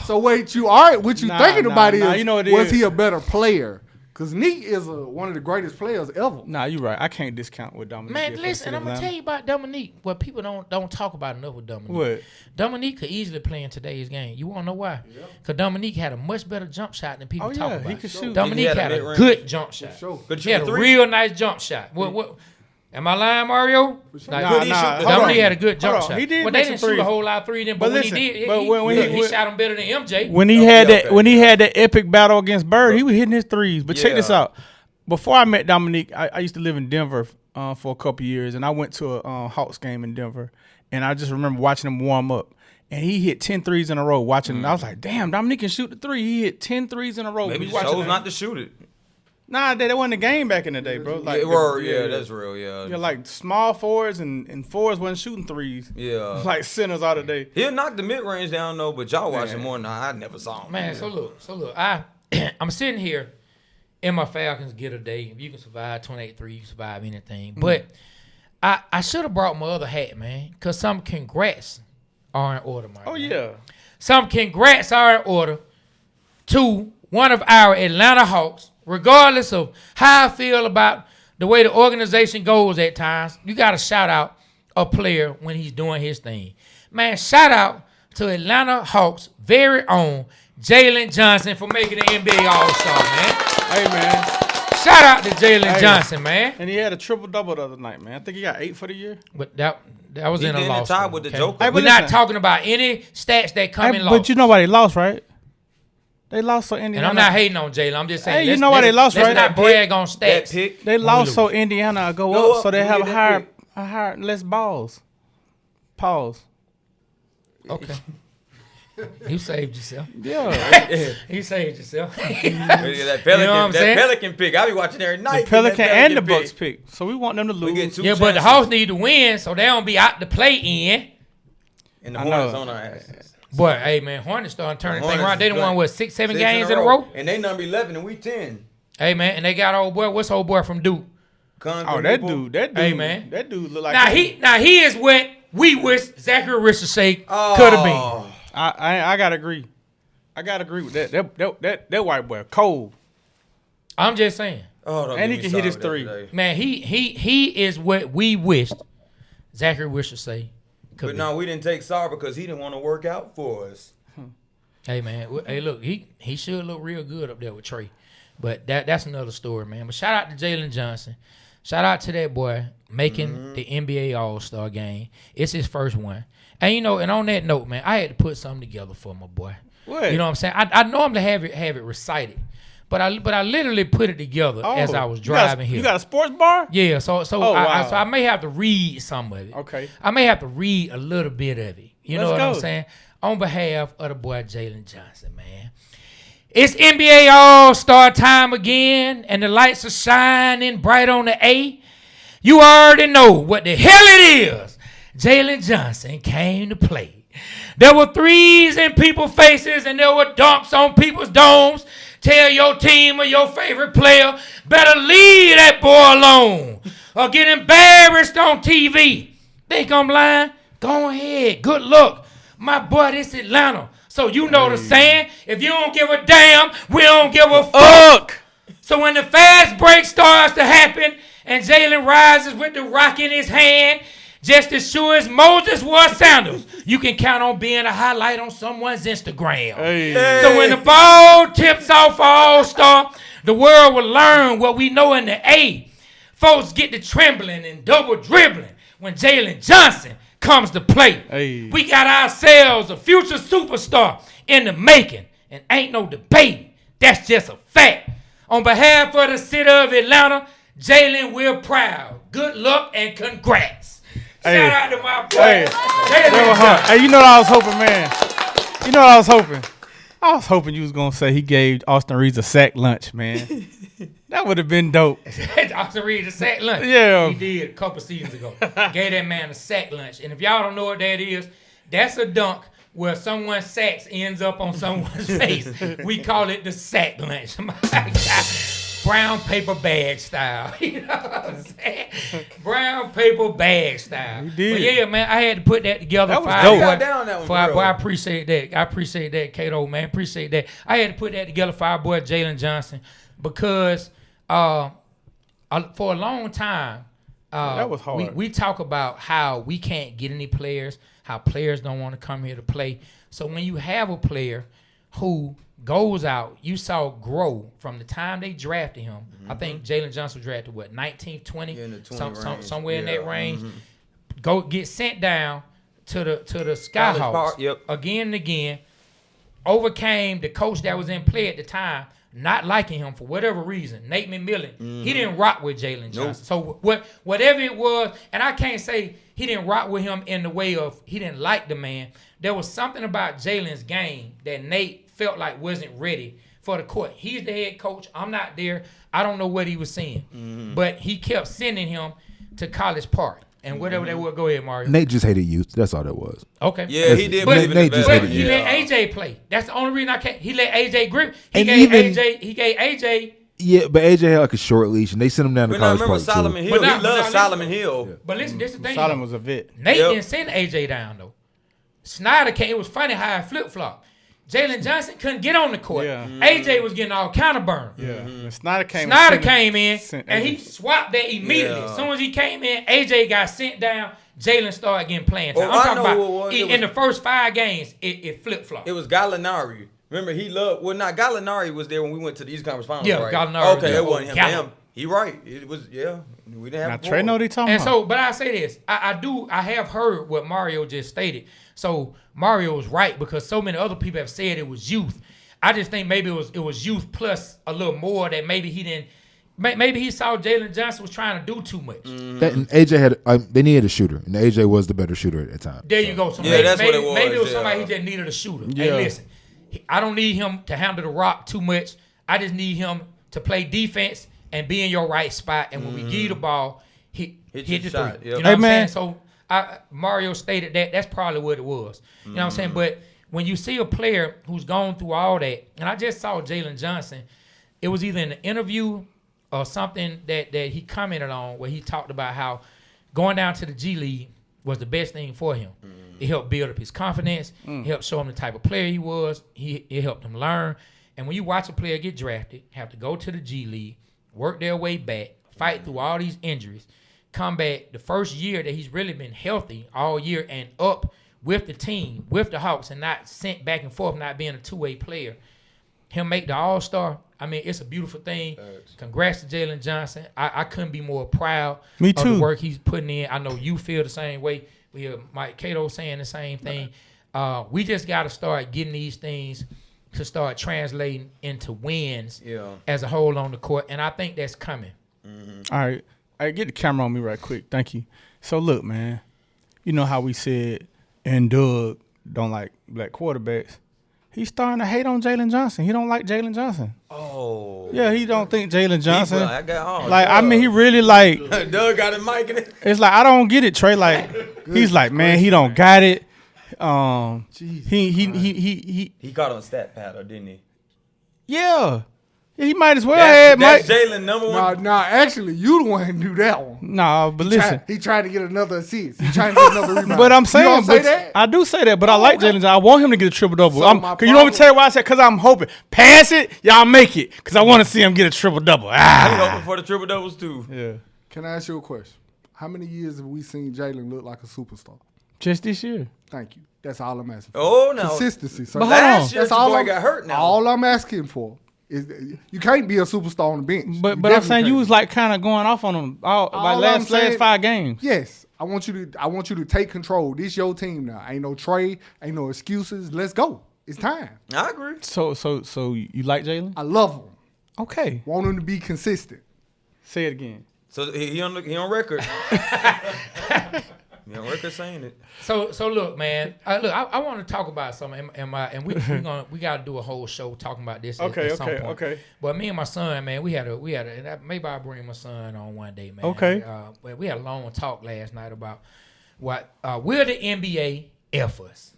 So wait, you all right? What you Nah, thinking nah, about nah, is you know what it was is. he a better player? Because Neek is one of the greatest players ever. Nah, you're right. I can't discount what Dominique man, did for listen, the I'm going to Atlanta. tell you about Dominique. What people don't talk about enough with Dominique. What? Dominique could easily play in today's game. You want to know why? Because Dominique had a much better jump shot than people Oh, talk yeah, about. he could shoot. Dominique He had a had a mid-range. good jump shot. Sure. But He had a three. real nice jump shot. What? Am I lying, Mario? Like, Could he shoot the Dominique three? had a good jump Hold on. shot. He did Well, make they didn't some shoot a threes. whole lot of threes, then, but But when listen, he did, but when he he- shot them better than MJ. When he had that epic battle against Bird, he was hitting his threes. But check Yeah. this out. Before I met Dominique, I used to live in Denver for a couple years, and I went to a Hawks game in Denver, and I just remember watching him warm up. And he hit 10 threes in a row watching him. I was like, damn, Dominique can shoot the three. He hit 10 threes in a row. Maybe We he watching chose him. not to shoot it. Nah, that wasn't a game back in the day, bro. Like, Yeah, that's real. Yeah. Yeah, like small forwards and forwards wasn't shooting threes. Yeah. Like centers all the day. He'll knock the mid range down though, but y'all watching more than I never saw him. Man, so look, I'm sitting here in my Falcons get a day. If you can survive 28-3, you can survive anything. But I should have brought my other hat, man, because some congrats are in order, man. Oh yeah. Some congrats are in order to one of our Atlanta Hawks, regardless of how I feel about the way the organization goes at times. You got to shout out a player when he's doing his thing. Man, shout out to Atlanta Hawks' very own Jalen Johnson for making the NBA All-Star, man. Hey, man. Shout out to Jalen Johnson, man. And he had a triple-double the other night, man. I think he got 8 for the year. But that was in a loss. Tie with the Joker. Hey, We're not talking about any stats that come in loss. But you know why they lost, right? They lost so Indiana. And I'm not hating on Jalen. I'm just saying. Hey, you know why they lost, right? Let's not brag on stats. They lost so Indiana go up, so they have less balls. Pause. Okay. You saved yourself. Yeah. You saved yourself. That Pelican pick. I be watching every night. The Pelican and the Bucks pick. So we want them to lose. Yeah, but the Hawks need to win so they don't be out to play in. And the Hornets on our asses. Boy, hey, man, Hornets starting turning thing around. They done won, 6-7 games in a row? And they number 11 and we 10. Hey, man, and they got old boy. What's old boy from Duke? That dude. Hey, man. That dude look like... Now he is what we wish Zac Robinsonspoke could have been. I gotta agree. I gotta agree with that. That white boy cold. I'm just saying. And he can hit his three. Man, he is what we wished Zac Robinsonspoke. But no, we didn't take Sarr because he didn't want to work out for us. Hey, man. Hey, look, he should look real good up there with Trey. But that's another story, man. But shout out to Jalen Johnson. Shout out to that boy making the NBA All-Star game. It's his first one. And, and on that note, man, I had to put something together for my boy. What? You know what I'm saying? I normally have it recited. But I literally put it together as I was driving here. You got a sports bar? Yeah, so I may have to read some of it. Okay. I may have to read a little bit of it. You know what I'm saying? On behalf of the boy Jalen Johnson, man. It's NBA All-Star time again, and the lights are shining bright on the A. You already know what the hell it is. Jalen Johnson came to play. There were threes in people's faces, and there were dunks on people's domes. Tell your team or your favorite player, better leave that boy alone or get embarrassed on TV. Think I'm lying? Go ahead. Good luck. My boy, this Atlanta. So you know the saying, if you don't give a damn, we don't give a fuck. So when the fast break starts to happen and Jalen rises with the rock in his hand, just as sure as Moses wore sandals, you can count on being a highlight on someone's Instagram. Hey. So when the ball tips off for All-Star, the world will learn what we know in the A. Folks get to trembling and double dribbling when Jalen Johnson comes to play. Hey. We got ourselves a future superstar in the making, and ain't no debate. That's just a fact. On behalf of the city of Atlanta, Jalen, we're proud. Good luck and congrats. Shout out to my boy. Hey, you know what I was hoping, man? You know what I was hoping? I was hoping you was going to say he gave Austin Reeves a sack lunch, man. That would have been dope. Austin Reeves a sack lunch? Yeah. He did a couple seasons ago. Gave that man a sack lunch. And if y'all don't know what that is, that's a dunk where someone's sacks ends up on someone's face. We call it the sack lunch. Brown paper bag style. You know what I'm saying? Brown paper bag style. You did. But yeah, man, I had to put that together. That was dope. Boy, I appreciate that. I appreciate that, Kato, man. Appreciate that. I had to put that together for our boy Jalen Johnson because for a long time, that was hard. We talk about how we can't get any players, how players don't want to come here to play. So when you have a player who goes out, you saw grow from the time they drafted him. I think Jalen Johnson was drafted, 19th, 20? Yeah, in the 20 range. Somewhere in that range. Go get sent down to the Skyhawks again and again. Overcame the coach that was in play at the time, not liking him for whatever reason. Nate McMillan, he didn't rock with Jalen Johnson. So whatever it was, and I can't say he didn't rock with him in the way of he didn't like the man. There was something about Jalen's game that Nate felt like wasn't ready for the court. He's the head coach. I'm not there. I don't know what he was seeing. But he kept sending him to College Park. And whatever they would, go ahead, Mario. Nate just hated youth. That's all that was. Okay. Yeah, he did. But Nate just hated he youth. let AJ play. That's the only reason I can't. He let AJ grip. He gave AJ. Yeah, but AJ had like a short leash, and they sent him down to College Park. Remember Solomon Hill? He loved Solomon Hill. Yeah. But listen, this is the thing. Solomon was a vet. Nate didn't send AJ down though. Snyder came. It was funny how I flip flop. Jalen Johnson couldn't get on the court. Yeah. AJ was getting all kind of burned. Yeah. Snyder came in and he swapped that immediately. Yeah. As soon as he came in, AJ got sent down. Jalen started getting playing time. I'm talking about in the first 5 games, it flip flopped. It was Gallinari Remember, he loved. Well, not Gallinari was there when we went to the East Conference Finals. Yeah, right? Gallinari. Okay, it wasn't him. He right. It was We didn't have. Now Trey know what he talking and about. so, but I say this, I have heard what Mario just stated. So Mario was right because so many other people have said it was youth. I just think maybe it was youth plus a little more that maybe he didn't. Maybe he saw Jalen Johnson was trying to do too much. That, and AJ had they needed a shooter, and AJ was the better shooter at the time. There you go. So yeah, that's what it was. Maybe it was somebody he just needed a shooter. Yeah. Hey, listen, I don't need him to handle the rock too much. I just need him to play defense and be in your right spot. And when we give you the ball, hit the your shot. three. Yep. You know what I'm man. saying? So Mario stated that. That's probably what it was. You know what I'm saying? But when you see a player who's gone through all that, and I just saw Jalen Johnson, it was either in an interview or something that he commented on where he talked about how going down to the G League was the best thing for him. It helped build up his confidence. It helped show him the type of player he was. It helped him learn. And when you watch a player get drafted, have to go to the G League, work their way back, fight through all these injuries, come back the first year that he's really been healthy all year and up with the team, with the Hawks, and not sent back and forth, not being a two-way player, him make the All-Star, I mean, it's a beautiful thing. Congrats to Jalen Johnson. I couldn't be more proud Me of too. the work he's putting in. I know you feel the same way. We hear Mike Cato saying the same thing. We just got to start getting these things to start translating into wins as a whole on the court, and I think that's coming. All right. Get the camera on me right quick. Thank you. So, look, man, you know how we said and Doug don't like black quarterbacks. He's starting to hate on Jalen Johnson. He don't like Jalen Johnson. Oh. Yeah, he don't think Jalen Johnson. I got all. Like, I mean, he really like. Doug got a mic in it. It's like, I don't get it, Trey. Like, he's like, man, he don't got it. He caught on stat pattern, didn't he? Yeah. He might as well have That's Mike. Jalen number one. Nah, actually, you the one who knew that one. Nah, but listen. He tried to get another assist. He trying to get another rebound. But I'm saying, you don't say that? I do say that, but I like Jalen Johnson. I want him to get a triple-double. So my Cause you know what I'm tell you why I said? Because I'm hoping. Pass it, y'all make it. Because I want to see him get a triple-double. I was hoping for the triple doubles too. Yeah. Can I ask you a question? How many years have we seen Jalen look like a superstar? Just this year. Thank you. That's all I'm asking for. Oh, no. Consistency. So But hold on. Last year, that's all boy got hurt now. All I'm asking for is you can't be a superstar on the bench. But You I'm saying definitely you can't. was like kind of going off on him like I'm last saying- 5 games. Yes, I want you to take control. This your team now. Ain't no trade. Ain't no excuses. Let's go. It's time. I agree. So you like Jalen? I love him. Okay. Want him to be consistent. Say it again. So he on record. He on record saying it. So look, man. I want to talk about something, and we got to do a whole show talking about this. at some point. Okay. But me and my son, man, we had a. And maybe I'll bring my son on one day, man. Okay. But we had a long talk last night about what will the NBA F us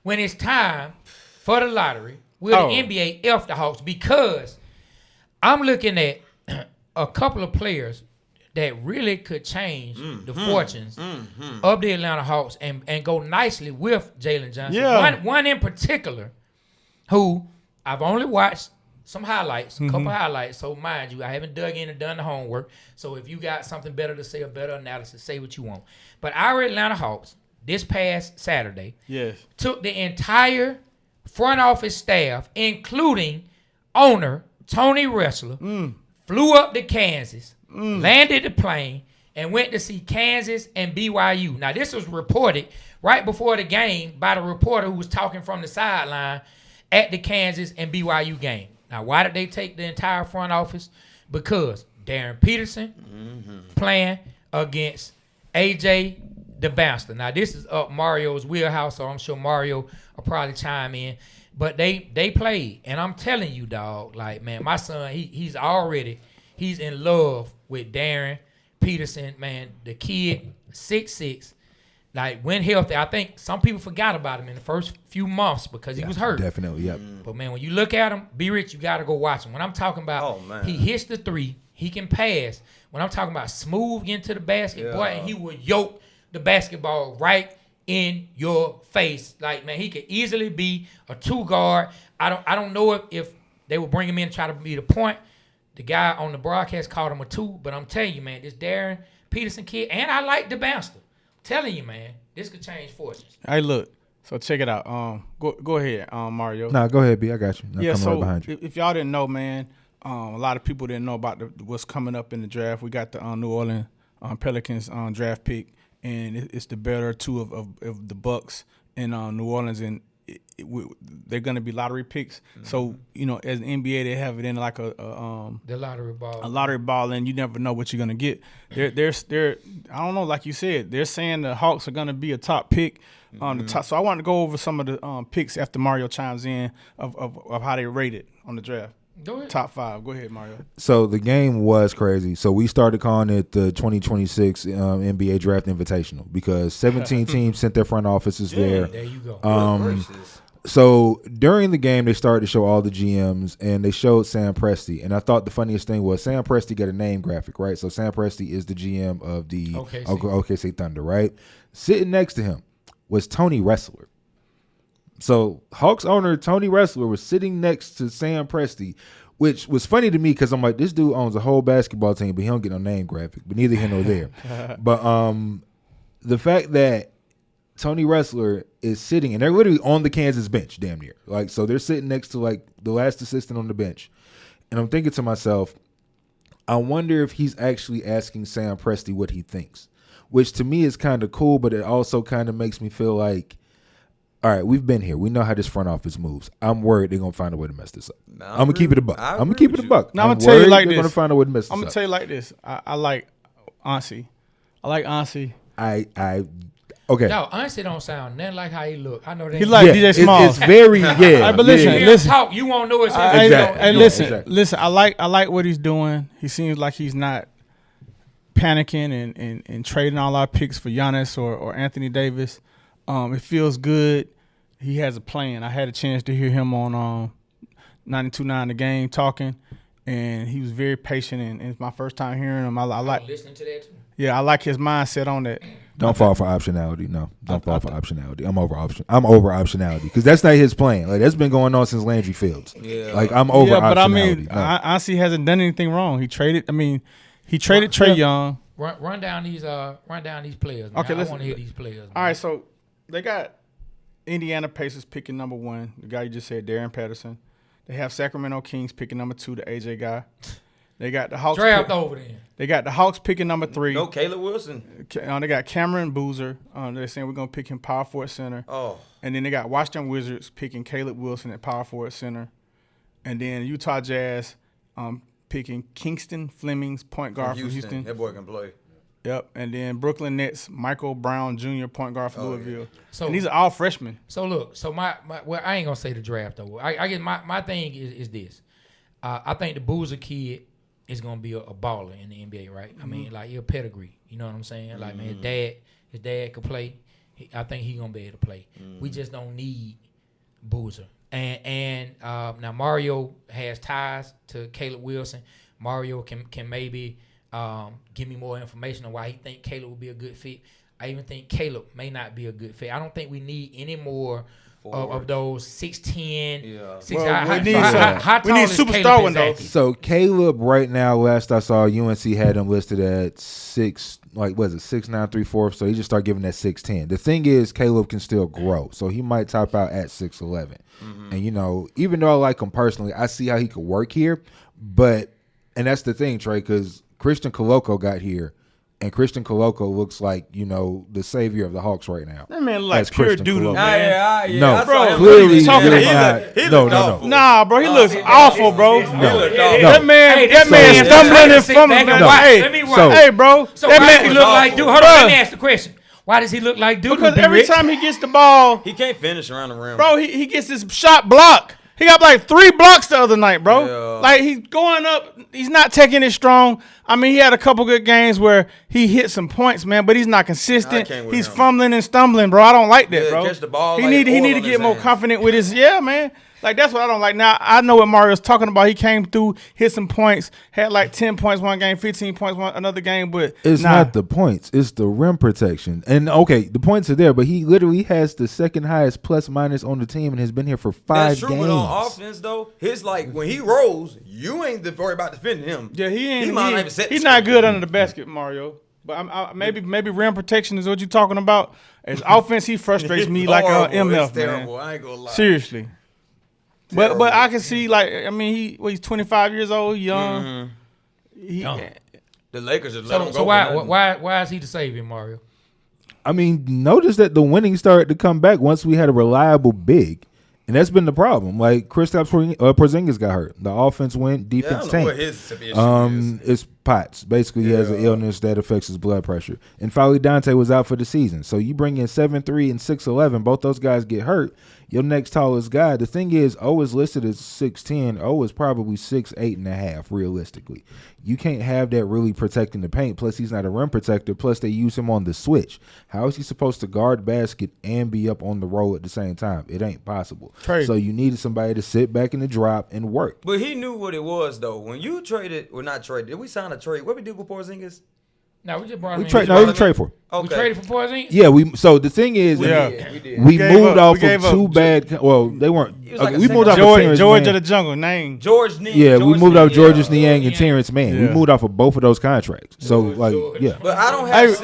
when it's time for the lottery? Will the NBA F the Hawks? Because I'm looking at a couple of players that really could change the fortunes of the Atlanta Hawks and go nicely with Jalen Johnson. Yeah. One in particular who I've only watched some highlights, a couple highlights. So mind you, I haven't dug in and done the homework. So if you got something better to say, a better analysis, say what you want. But our Atlanta Hawks this past Saturday took the entire front office staff, including owner Tony Ressler, flew up to Kansas, landed the plane, and went to see Kansas and BYU. Now, this was reported right before the game by the reporter who was talking from the sideline at the Kansas and BYU game. Now, why did they take the entire front office? Because Darren Peterson playing against AJ the Bouncer. Now, this is up Mario's wheelhouse, so I'm sure Mario will probably chime in. But they played, and I'm telling you, dog, like, man, my son, he's in love with Darren Peterson, man. The kid, 6'6", like, when healthy. I think some people forgot about him in the first few months because he was hurt. Definitely, yep. But, man, when you look at him, be rich, you got to go watch him. When I'm talking about he hits the three, he can pass. When I'm talking about smooth into the basket, boy, and he will yoke the basketball right in your face. Like, man, he could easily be a 2-guard. I don't know if they would bring him in and try to be the point. The guy on the broadcast called him a 2, but I'm telling you, man, this Darren Peterson kid, and I like the Bouncer. I'm telling you, man, this could change fortunes. Hey, look, So check it out. Go ahead, Mario. Nah, go ahead, B. I got you. I'm coming right behind you. If y'all didn't know, man, a lot of people didn't know about what's coming up in the draft. We got the New Orleans Pelicans draft pick, and it's the better two of the Bucks in New Orleans, and they're going to be lottery picks. Mm-hmm. So as an NBA, they have it in like the lottery ball. A lottery ball, and you never know what you're going to get. They're I don't know, like you said, they're saying the Hawks are going to be a top pick. The top. So I want to go over some of the picks after Mario chimes in of how they rated on the draft. Go ahead. Top 5. Go ahead, Mario. So the game was crazy. So we started calling it the 2026 NBA Draft Invitational because 17 teams sent their front offices there. There you go. So during the game, they started to show all the GMs, and they showed Sam Presti. And I thought the funniest thing was Sam Presti got a name graphic, right? So Sam Presti is the GM of the OKC Thunder, right? Sitting next to him was Tony Wrestler. So Hawks owner Tony Wrestler was sitting next to Sam Presti, which was funny to me because I'm like, this dude owns a whole basketball team, but he don't get no name graphic. But neither here nor there. But the fact that Tony Wrestler is sitting, and they're literally on the Kansas bench, damn near. Like, so they're sitting next to like the last assistant on the bench, and I'm thinking to myself, I wonder if he's actually asking Sam Presti what he thinks. Which to me is kind of cool, but it also kind of makes me feel like, all right, we've been here. We know how this front office moves. I'm worried they're going to find a way to mess this up. I'm going to keep it a buck. I'm going to keep it a buck. Now, I'm going to tell you like this. They're going to find a way to mess this up. I'm going to tell you like this. I like Ansi. Okay. No, Ansi don't sound nothing like how he look. I know that. He like DJ Smalls. It's very, yeah. But listen. Talk, you won't know it's him. Exactly. And listen, I like what he's doing. He seems like he's not panicking and trading all our picks for Giannis or Anthony Davis. It feels good. He has a plan. I had a chance to hear him on 92.9 The Game talking, and he was very patient. And it's my first time hearing him. I like listening to that too. Yeah, I like his mindset on that. Don't fall for optionality. No, don't fall for optionality. I'm over optionality because that's not his plan. Like that's been going on since Landry Fields. Yeah, like I'm over. Yeah, but optionality. I honestly hasn't done anything wrong. He traded Trae Young. Run down these players. Man. Okay, I want to hear these players. Man. All right, so they got Indiana Pacers picking number 1, the guy you just said, Darren Patterson. They have Sacramento Kings picking number 2, the AJ guy. They got the Hawks draft over there. They got the Hawks picking number 3. No, Caleb Wilson. They got Cameron Boozer. They're saying we're gonna pick him power forward center. Oh. And then they got Washington Wizards picking Caleb Wilson at power forward center. And then Utah Jazz picking Kingston Flemings, point guard from Houston. That boy can play. Yep. And then Brooklyn Nets, Michael Brown Jr., point guard for Louisville. Yeah. So, and these are all freshmen. So look, my well, I ain't gonna say the draft though. I guess my thing is this. I think the Boozer kid is gonna be a baller in the NBA, right? Mm-hmm. I mean, like a pedigree. You know what I'm saying? Like, man, his dad could play. I think he's gonna be able to play. Mm-hmm. We just don't need Boozer. And now Mario has ties to Caleb Wilson. Mario can maybe give me more information on why he think Caleb would be a good fit. I even think Caleb may not be a good fit. I don't think we need any more of those 6'10". Yeah. We need superstar windows. So Caleb right now, last I saw, UNC had him listed at 6'9", 3/4". So he just started giving that 6'10". The thing is, Caleb can still grow, so he might top out at 6'11". Mm-hmm. And even though I like him personally, I see how he could work here. And that's the thing, Trey, because Christian Coloco got here, and Christian Coloco looks like, the savior of the Hawks right now. That man like pure doodle, man. No, bro. Clearly, he no. Nah, bro, he looks awful, bro. That man stumbling and fumbling. Hey, bro. So why does he look like dude? Hold on, let me ask the question. Why does he look like dude? Because every time he gets the ball, he can't finish around the rim. Bro, he gets his shot blocked. He got like 3 blocks the other night, bro. Yeah. Like, he's going up. He's not taking it strong. I mean, he had a couple good games where he hit some points, man, but he's not consistent. He's fumbling and stumbling, bro. I don't like that, bro. Catch the ball he need to get more confident with his, man. Like, that's what I don't like. Now, I know what Mario's talking about. He came through, hit some points, had like 10 points one game, 15 points another game, but it's not the points. It's the rim protection. And, okay, the points are there, but he literally has the second highest plus-minus on the team and has been here for 5 games. That's true, but on offense, though, his, like, when he rolls, you ain't worried about defending him. Yeah, he's not good under the basket, Mario. But maybe rim protection is what you're talking about. His offense, he frustrates me like MF, man. I ain't gonna lie. Seriously. But I can see, like, I mean, he's 25 years old, young. Young. The Lakers just let him go. So why is he the savior, Mario? I mean, notice that the winning started to come back once we had a reliable big. And that's been the problem. Like, Kristaps Porzingis got hurt. The offense went, defense tanked. What his issue is. It's POTS. Basically, he has an illness that affects his blood pressure. And Fowley Dante was out for the season. So you bring in 7'3" and 6'11". Both those guys get hurt. Your next tallest guy. The thing is, O is listed as 6'10". O is probably 6'8.5", realistically. You can't have that really protecting the paint. Plus, he's not a rim protector. Plus, they use him on the switch. How is he supposed to guard basket and be up on the roll at the same time? It ain't possible. Trade. So you needed somebody to sit back in the drop and work. But he knew what it was, though. When you traded, or not traded, did we sign a trade? What we do with Porzingis? No, we just brought him in. It was a trade for him. Okay. We traded for Porzingis? Yeah, so the thing is, we moved off of two bad. Well, they weren't. Like we moved off of George of the Jungle name. George Niang. Yeah, we moved off Georges Niang and Terrence Mann. We moved off of both of those contracts. So, yeah. But I don't have.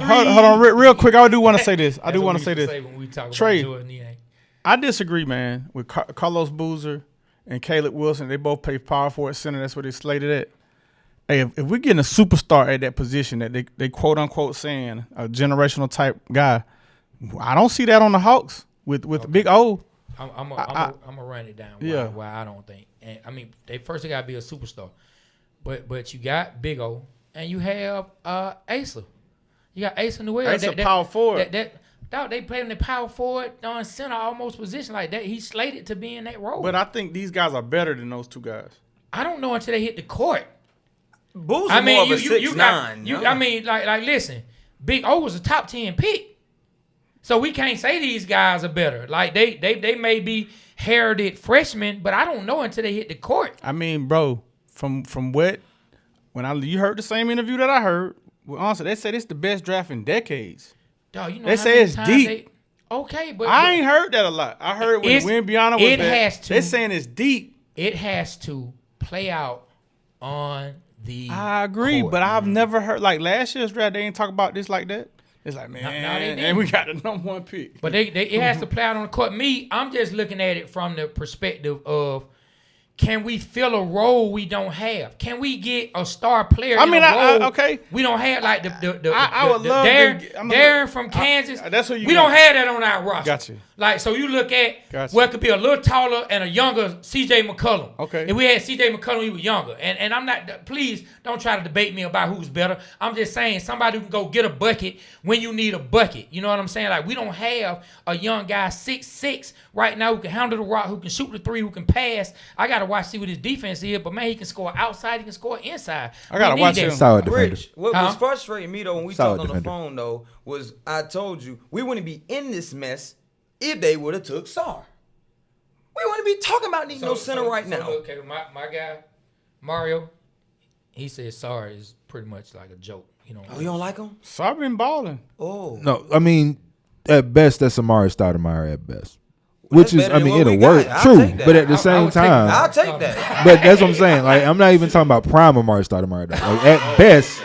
Hold on, real quick. I do want to say this. Trey, I disagree, man, with Carlos Boozer and Caleb Wilson. They both play power forward center. That's what they slated at. Hey, if we're getting a superstar at that position that they quote unquote saying a generational type guy, I don't see that on the Hawks with Big O. I'm gonna run it down. Why I don't think. And I mean, they first got to be a superstar, but you got Big O and you have Asa. You got Asa Newell. Asa power forward. They play in the power forward on center almost position like that. He's slated to be in that role. But I think these guys are better than those two guys. I don't know until they hit the court. More of a 6'9". I mean, listen, Big O was a top 10 pick, so we can't say these guys are better. Like they may be heralded freshmen, but I don't know until they hit the court. I mean, bro, from what you heard the same interview that I heard. Well, honestly, they said it's the best draft in decades. Dog, you know they say it's deep. Okay, but I ain't heard that a lot. I heard when Wimbiana was there. They're saying it's deep. It has to play out on. I agree, but I've never heard, like, last year's draft, they ain't talk about this like that. It's like, man, and we got the number one pick. But it has to play out on the court. I'm just looking at it from the perspective of, can we fill a role we don't have? Can we get a star player in a role we don't have? Like Darren from Kansas. That's what we don't have that on our roster. Got you. Like, so you look at it could be a little taller and a younger C.J. McCollum. Okay. If we had C.J. McCollum, he was younger. And I'm not, please don't try to debate me about who's better. I'm just saying somebody who can go get a bucket when you need a bucket. You know what I'm saying? Like, we don't have a young guy 6'6" right now who can handle the rock, who can shoot the three, who can pass. I got to watch, see what his defense is. But, man, he can score outside. He can score inside. I got to watch him. Solid defender. Rich, what was frustrating me, though, when we talked on the phone, though, was I told you we wouldn't be in this mess if they would have took Sarr. We wouldn't be talking about needing no center right now. Okay, my guy, Mario, he says Sarr is pretty much like a joke. You don't like him? Sarr been balling. Oh. No, I mean, at best, that's Amari Stoudemire at best. Which is, I mean, it'll work. True, but at the same time. I'll take that. But that's what I'm saying. Like, I'm not even talking about prime Amari Stoudemire. Like, at best,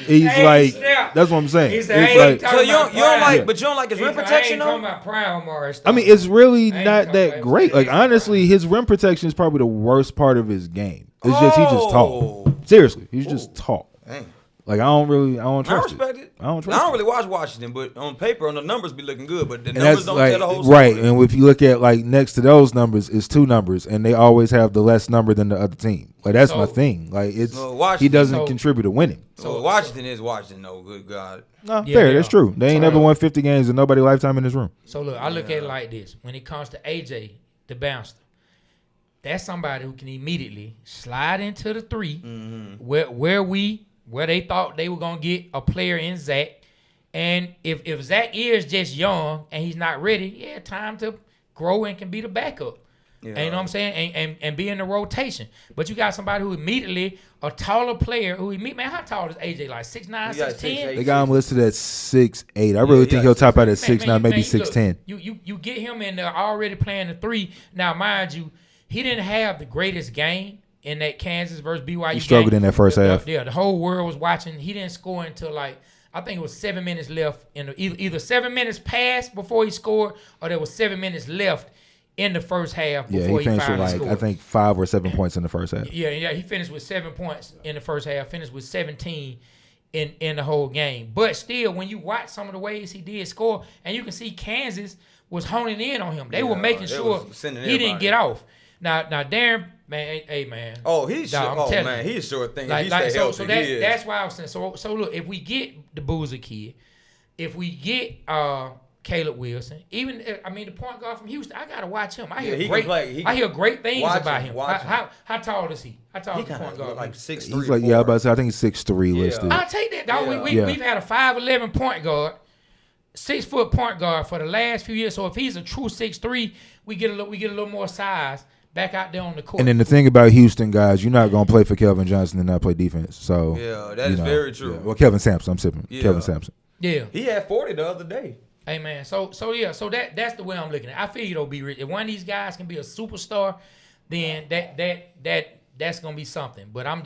he's like, that's what I'm saying. It's like, so you don't like, but you don't like his rim protection, though? I mean, it's really not that great. Like, honestly, his rim protection is probably the worst part of his game. It's just, he's just tall. Seriously, he's just tall. Dang. Like, I don't trust I respect it. I don't really watch Washington, but on paper, on the numbers be looking good, but the numbers don't tell the whole story. Right, and if you look at, like, next to those numbers is two numbers, and they always have the less number than the other team. Like, that's my thing. Like, it's he doesn't contribute to winning. So Washington is Washington, though. Good God. No, fair. That's true. They ain't never won 50 games in nobody lifetime in this room. So look, I look at it like this: when it comes to AJ, the bouncer, that's somebody who can immediately slide into the three, where they thought they were gonna get a player in Zach, and if Zach is just young and he's not ready, time to grow and can be the backup. Yeah. And you know what I'm saying? And be in the rotation. But you got somebody who immediately, a taller player who how tall is AJ? Like 6'9", 6'10"? They got him listed at 6'8". I really think he'll top out at 6'9", maybe 6'10". You get him in there already playing the three. Now, mind you, he didn't have the greatest game in that Kansas versus BYU He struggled game. in that first half. The whole world was watching. He didn't score until like, I think it was 7 minutes left in the, either 7 minutes passed before he scored, or there was 7 minutes left in the first half before he finished finally with scored. I think 5 or 7 points in the first half. Yeah, he finished with 7 points in the first half. Finished with 17 in the whole game. But still, when you watch some of the ways he did score, and you can see Kansas was honing in on him. They were making sure he didn't get off. Now Darren, man, hey man. Oh, he's sure. Oh man, he's sure thing. So that's why I was saying. So look, if we get the Boozer kid, if we get Caleb Wilson, even the point guard from Houston, I gotta watch him. I hear great things about him. How tall is he? How tall is the point guard? Like 6'3". He's like I think he's 6'3" listed. I'll take that, dog. We've had a 5'11" point guard, 6 foot point guard for the last few years. So if he's a true 6'3", we get a little more size back out there on the court. And then the thing about Houston guys, you're not gonna play for Kelvin Johnson and not play defense. So that is very true. Yeah. Well, Kevin Sampson, I'm sipping. Yeah. Kevin Sampson. Yeah, he had 40 the other day. Hey man, so that's the way I'm looking at it. I feel you though, B Rich. If one of these guys can be a superstar, then that's gonna be something. But I'm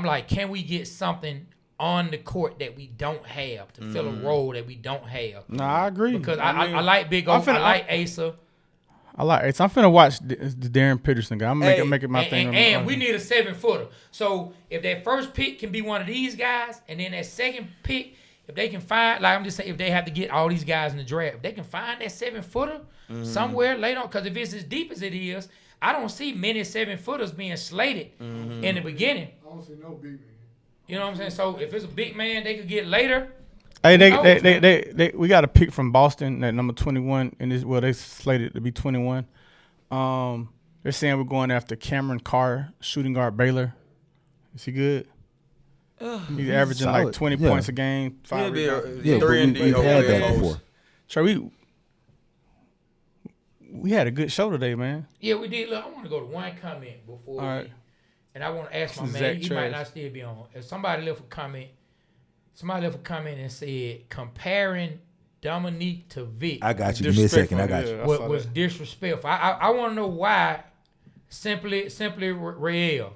like, can we get something on the court that we don't have to fill a role that we don't have? No, I agree. Because I like Big O. I like Asa. I like Asa. I'm finna watch the Darren Peterson guy. I'm making my thing. And we need a 7-footer. So if that first pick can be one of these guys, and then that second pick, if they can find, like I'm just saying, if they have to get all these guys in the draft, if they can find that 7-footer somewhere later on, because if it's as deep as it is, I don't see many 7-footers being slated in the beginning. I don't see no big man. You know what I'm saying? So if it's a big man, they could get later. Hey, we got a pick from Boston at number 21 in this. Well, they slated to be 21. They're saying we're going after Cameron Carr, shooting guard Baylor. Is he good? He's averaging solid. Like 20 points a game. 5 rebounds. We've had that before. Trey, we had a good show today, man. Yeah, we did. Look, I want to go to one comment before. All right. And I want to ask my man, he might not still be on. If somebody left a comment and said comparing Dominique to Vic. I got you. Give me a second. I got you. Was disrespectful. I want to know why. Simply Rael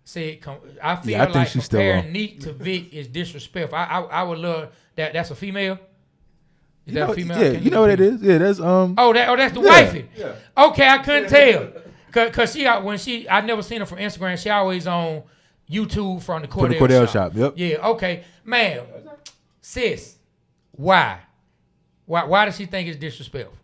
said. I feel like comparing Neek to Vic is disrespectful. I would love that. That's a female. Is that a female? Yeah, you know what it is. Yeah, that's that's the wifey. Yeah. Okay, I couldn't tell. Cause I never seen her from Instagram. She always on YouTube from the Cordell shop. Yep. Yeah. Okay, man. Sis, why does she think it's disrespectful?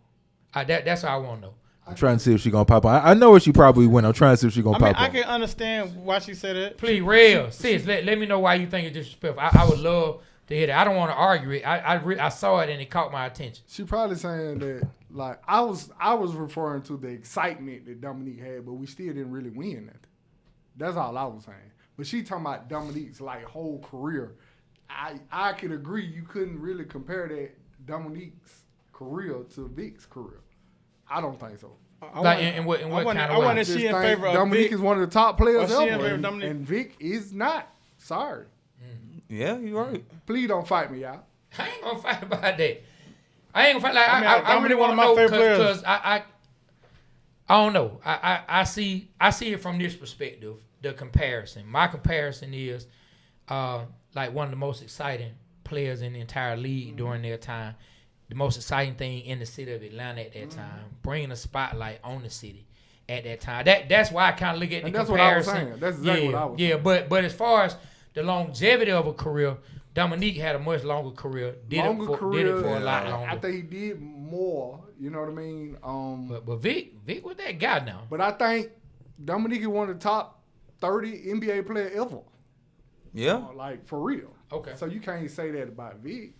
That's all I want to know. I'm trying to see if she gonna pop on. I know where she probably went. I'm trying to see if she gonna pop on. I can understand why she said that. Please, real sis, let me know why you think it's disrespectful. I would love to hear that. I don't want to argue it. I saw it and it caught my attention. She probably saying that, like, I was referring to the excitement that Dominique had, but we still didn't really win nothing. That's all I was saying. But she talking about Dominique's like whole career. I could agree you couldn't really compare that Dominique's career to Vic's career. I don't think so. In what kind of way? I want to see in favor of Dominique Vic. Is one of the top players ever, and Vic is not. Sorry. Yeah, you're right. Please don't fight me, y'all. I ain't gonna fight about that. I ain't gonna fight. Like I really one of my favorite players. Because I don't know. I see it from this perspective. The comparison. My comparison is like one of the most exciting players in the entire league during their time. The most exciting thing in the city of Atlanta at that time, bringing a spotlight on the city at that time. That's why I kind of look at the comparison. What I was saying. That's exactly what I was saying. Yeah, but as far as the longevity of a career, Dominique had a much longer career. Did it for a lot longer. I think he did more. You know what I mean? But Vic was that guy now. But I think Dominique is one of the top 30 NBA players ever. Yeah. Like, for real. Okay. So you can't say that about Vic.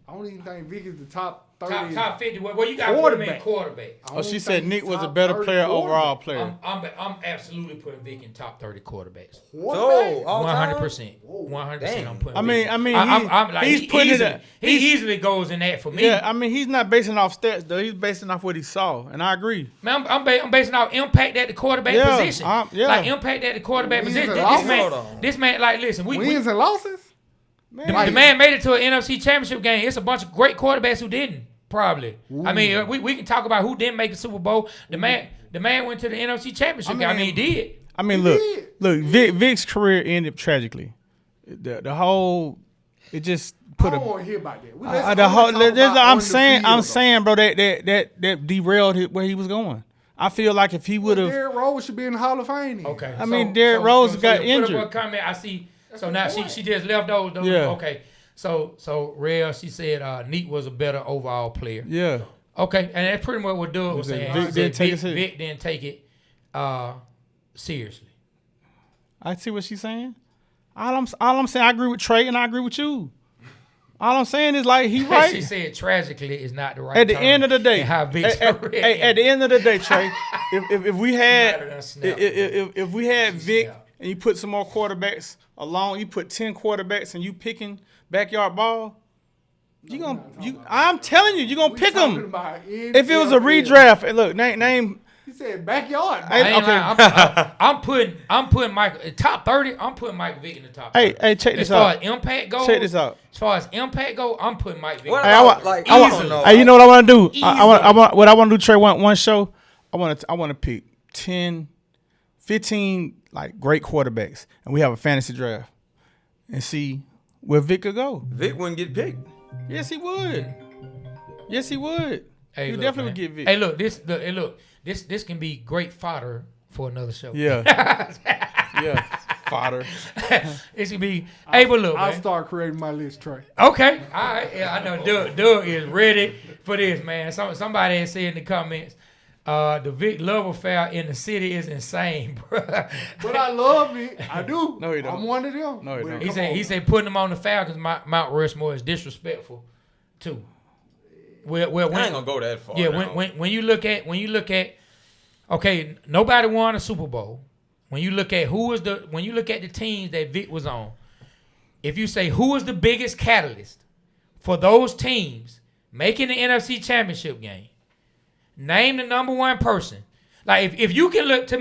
I don't even think Vic is the top 30. Top 50. Well, you got to put him in quarterback. She said Nick was a better player, overall player. I'm absolutely putting Vic in top 30 quarterbacks. So, 100%. 100%. I'm putting. He easily goes in that for me. Yeah, I mean, he's not basing off stats though. He's basing off what he saw, and I agree. Man, I'm basing off impact at the quarterback position. Like impact at the quarterback position. This man, like, listen, wins and losses. Man, the man made it to an NFC championship game. It's a bunch of great quarterbacks who didn't, probably. Ooh. I mean, we can talk about who didn't make the Super Bowl. The man went to the NFC championship game. I mean, he did. I mean, look, Vic's career ended tragically. The whole, it just put I don't want to hear about that. I'm saying, bro, that derailed where he was going. I feel like if he would have, Derrick Rose should be in the Hall of Fame. Okay. I mean, Derrick Rose got injured. Put a comment. I see. So now she just left those. Yeah. Okay. So Real, she said Neat was a better overall player. Yeah. Okay, and that's pretty much what Doug was saying. Vic didn't take it seriously. I see what she's saying. All I'm saying, I agree with Trey and I agree with you. All I'm saying is like he right. She said tragically is not the right. At the end of the day, how Vic's at the end of the day, Trey, if we had Vic and you put some more quarterbacks along, you put 10 quarterbacks and you picking backyard ball, I'm telling you, you're gonna pick them. If it was a redraft, look, name. He said backyard. I'm putting Michael top 30. I'm putting Mike Vick in the top 30. Hey, check this out. As far as impact goes, As far as impact goes, I'm putting Mike Vick. Hey, you know what I want to do? What I want to do, Trey. One show. I want to pick 10, 15 like great quarterbacks, and we have a fantasy draft, and see where Vic could go. Vic wouldn't get picked. Yes, he would. Yes, he would. Hey, he definitely would get Vic. Hey, look, this can be great fodder for another show. Yeah. Yeah. Fodder. It should be. Hey, but look, I'll man. start creating my list, Trey. Okay. All right. Yeah, I know Doug is ready for this, man. Somebody had said in the comments, the Vic love affair in the city is insane, bro. But I love it. I do. No, he don't. I'm one of them. No, he don't. He said putting them on the Falcons, Mount Rushmore is disrespectful, too. Well, I ain't gonna go that far. Yeah, when you look at, okay, nobody won a Super Bowl. When you look at the teams that Vic was on, if you say who was the biggest catalyst for those teams making the NFC Championship game, name the number one person. Like if you can look at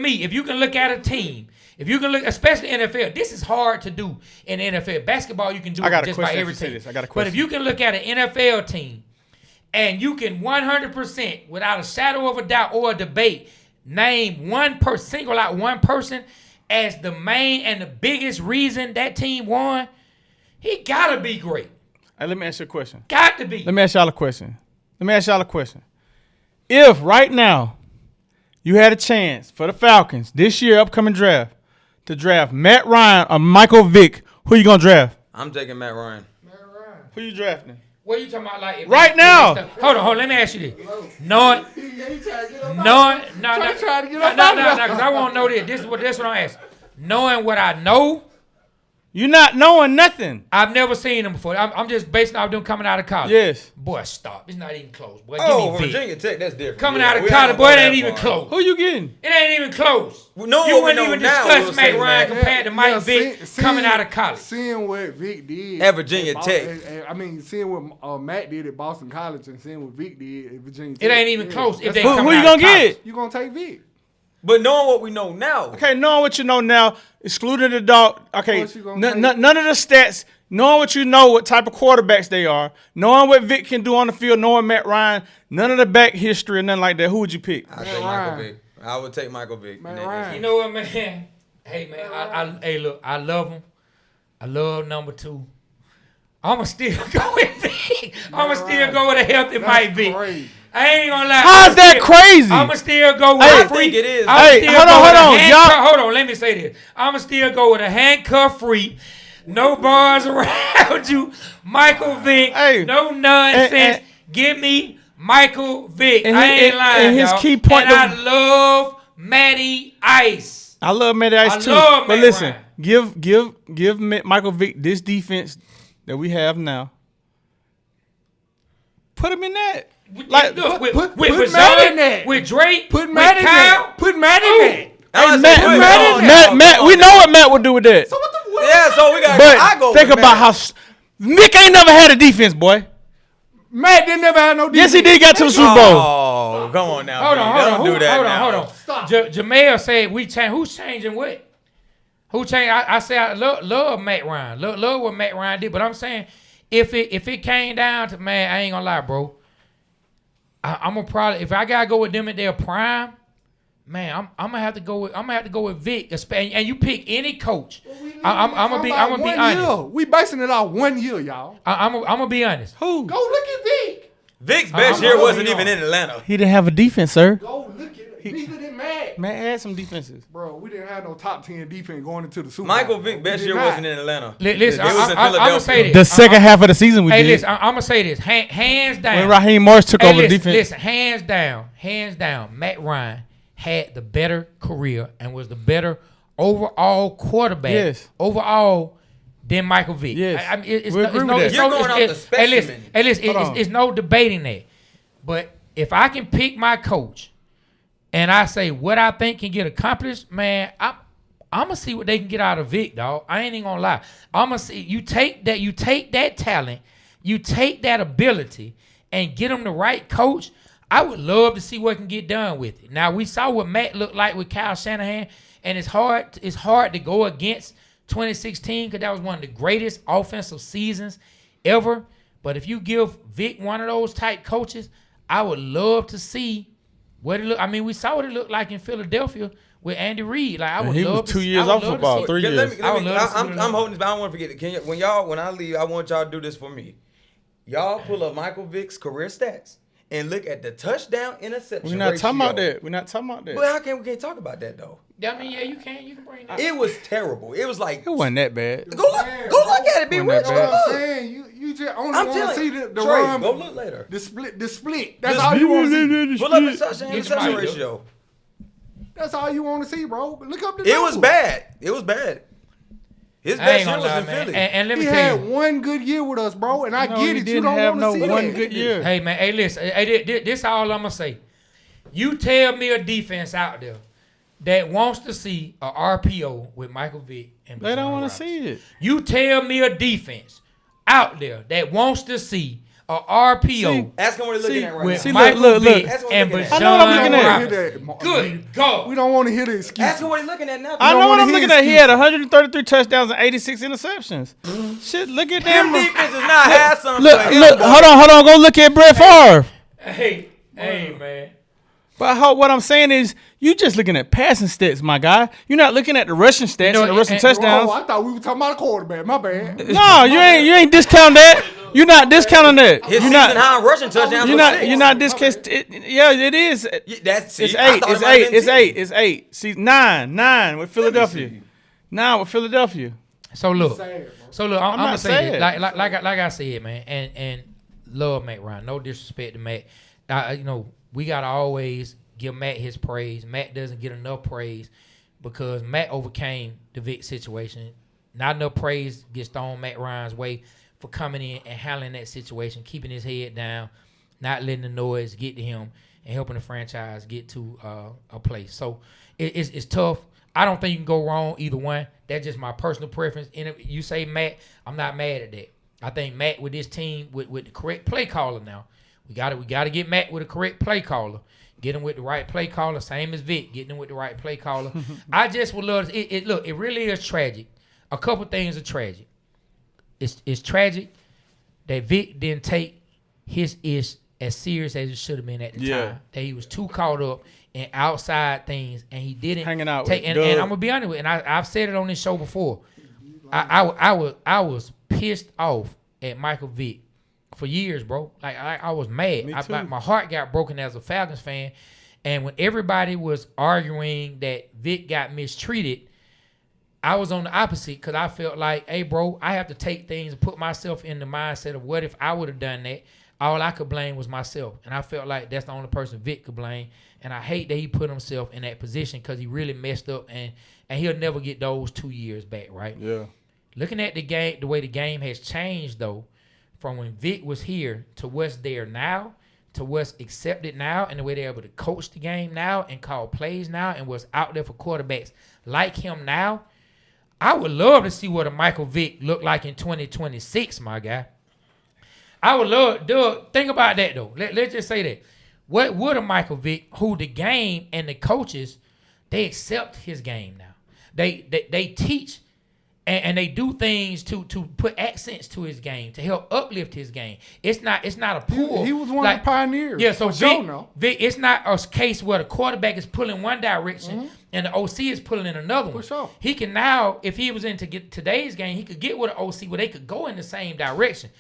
a team, if you can look, especially NFL, this is hard to do in the NFL. Basketball, you can do it just by every team. But if you can look at an NFL team and you can 100%, without a shadow of a doubt or a debate, name single out one person as the main and the biggest reason that team won, he gotta be great. Hey, let me ask you a question. Got to be. Let me ask y'all a question. If right now you had a chance for the Falcons this year, upcoming draft, to draft Matt Ryan or Michael Vick, who you gonna draft? I'm taking Matt Ryan. Who you drafting? What are you talking about? Like right now? Hold on. Let me ask you this. No, because I want to know this. This is what I'm asking. Knowing what I know. You're not knowing nothing. I've never seen him before. I'm just basing off them coming out of college. Yes. Boy, stop. It's not even close. Boy, give me Virginia Tech, that's different. Coming out of college, boy, it ain't even close. Who you getting? It ain't even close. You wouldn't even discuss Matt Ryan compared to Mike Vick coming out of college. Seeing what Vic did at Virginia Tech. Seeing what Matt did at Boston College and seeing what Vic did at Virginia Tech. It ain't even close. If they who you gonna get? You gonna take Vic. But knowing what we know now. Okay, knowing what you know now, excluding the dog. Okay, none of the stats. Knowing what you know, what type of quarterbacks they are, knowing what Vic can do on the field, knowing Matt Ryan, none of the back history and nothing like that. Who would you pick? I take Michael Vick. I would take Michael Vick. You know what, man? Hey, man. Look, I love him. I love number 2. I'ma still go with Vic. I'ma still go with a healthy Mike Vick. I ain't gonna lie. How's that crazy? I'ma still go with I think it is. Hold on. Let me say this. I'ma still go with a handcuff free, no bars around you, Michael Vick. No nonsense. Give me Michael Vick. I ain't lying. And his key point. And I love Matty Ice. I love Matty Ice too. But listen, give Michael Vick this defense that we have now. Put him in that. Like put Matt in that. With Drake, put Matt in that. Put Matt in that. Matt, we know what Matt would do with that. So what the? So we got. But think about how Nick ain't never had a defense, boy. Matt didn't never have no defense. Yes, he did get to the Super Bowl. Oh, come on now. Hold on. Hold on. Stop. Jamel said we change. Who's changing what? Who changed? I say I love Matt Ryan. Love what Matt Ryan did. But I'm saying if it came down to, man, I ain't gonna lie, bro. I'm gonna probably, if I gotta go with them at their prime, Man, I'm gonna have to go with Vic. And you pick any coach. I'm gonna be honest. We basing it off 1 year, y'all. I'm gonna be honest. Who? Go look at Vic. Vic's best year wasn't even in Atlanta. He didn't have a defense, sir. Go look at it. Neither did Matt. Matt had some defenses. Bro, we didn't have no top 10 defense going into the Super Bowl. Michael Vick best year wasn't in Atlanta. Listen, It was in I'm gonna say Philadelphia. this. The second half of the season we did. Listen, I'm gonna say this. Hands down. When Raheem Morris took over the defense. Listen, hands down, Matt Ryan had the better career and was the better overall quarterback. Yes. Overall than Michael Vick. Yes. I mean, it's We no, agree it's with no, that. it's You're no, going it's, off the specimen. Hey, listen, Hold on. it's no debating that. But if I can pick my coach and I say what I think can get accomplished, man, I'm gonna see what they can get out of Vic, dog. I ain't even gonna lie. I'm gonna see you take that talent, you take that ability, and get them the right coach. I would love to see what can get done with it. Now we saw what Matt looked like with Kyle Shanahan, and it's hard to go against 2016 because that was one of the greatest offensive seasons ever. But if you give Vic one of those type coaches, I would love to see what it look. I mean, we saw what it looked like in Philadelphia with Andy Reid. Like I would he love was to 2 see- years I would off love to football, see- 3 years. I'm holding this, but I don't want to forget it. When I leave, I want y'all to do this for me. Y'all pull up Michael Vick's career stats and look at the touchdown interception We're not talking about ratio. that. We're not talking about that. But how can we can't talk about that though? I mean, yeah, you can bring that. It was terrible. It was like It wasn't that bad. go look at it. Be Wasn't rich. that Go bad. look. I'm saying you just only I'm want to telling see you, the Trey, run. go look later. The split. That's all you want to see. Pull up the touchdown It's interception right. ratio. That's all you want to see, bro. Look up the It was numbers. bad. It was bad. His I best ain't year gonna was lie, in man. Philly. And let me He tell had you. one good year with us, bro, and I No, get he it. You didn't don't have want no to see one that. good year. Hey man, hey listen, this all I'm gonna say. You tell me a defense out there that wants to see a RPO with Michael Vick and They don't Bijan want to Robinson. see it. You tell me a defense out there that wants to see a RPO Ask him what he's looking at right with now. Michael look. Vick That's what and I'm looking Bijan at. I know what I'm looking at. Robinson. Good God. We don't want to hear the excuse. Ask him what he's looking at now. I know don't what wanna I'm hear looking at. He excuses. had 133 touchdowns and 86 interceptions. Shit, look at Them them. defense is not half something. Look, hold on. Go look at Brett Favre. Hey man. But what I'm saying is, you just looking at passing stats, my guy. You're not looking at the rushing stats and the rushing touchdowns. Oh, I thought we were talking about a quarterback. My bad. No, you ain't discounting that. You're not discounting that. His You're season not. high rushing touchdowns. You're was not. 6. You're not discounting. Yeah, it is. That's It's it. I eight. thought it It's might have eight. been It's 10. eight. It's eight. See, nine with Philadelphia. 9 with Philadelphia. So look, I'm not gonna say sad. this. Like I said, man, and love Matt Ryan. No disrespect to Matt. We gotta always give Matt his praise. Matt doesn't get enough praise because Matt overcame the Vic situation. Not enough praise gets thrown Matt Ryan's way for coming in and handling that situation, keeping his head down, not letting the noise get to him, and helping the franchise get to a place. So it's tough. I don't think you can go wrong either one. That's just my personal preference. And if you say Matt, I'm not mad at that. I think Matt with this team with the correct play caller now. We got to get Matt with a correct play caller. Get him with the right play caller, same as Vic. Getting him with the right play caller. I just would love it. Look, it really is tragic. A couple things are tragic. It's tragic that Vic didn't take his ish as serious as it should have been at the time. That he was too caught up in outside things, and he didn't Hanging out take. with And I'm Doug. gonna be honest with you, and I've said it on this show before. I was pissed off at Michael Vick for years, bro. Like I was mad. Me too. My heart got broken as a Falcons fan, and when everybody was arguing that Vic got mistreated, I was on the opposite because I felt like, hey, bro, I have to take things and put myself in the mindset of what if I would have done that. All I could blame was myself. And I felt like that's the only person Vic could blame. And I hate that he put himself in that position because he really messed up and he'll never get those 2 years back, right? Yeah. Looking at the game, the way the game has changed, though, from when Vic was here to what's there now, to what's accepted now, and the way they're able to coach the game now and call plays now and what's out there for quarterbacks like him now, I would love to see what a Michael Vick look like in 2026, my guy. I would love, Doug, think about that, though. Let's just say that. What would a Michael Vick, who the game and the coaches, they accept his game now. They teach And they do things to put accents to his game, to help uplift his game. It's not a pull. He was one of the pioneers. Yeah, so Vic, it's not a case where the quarterback is pulling one direction and the OC is pulling in another one. For sure. He can now, if he was in to get today's game, he could get with an OC where they could go in the same direction.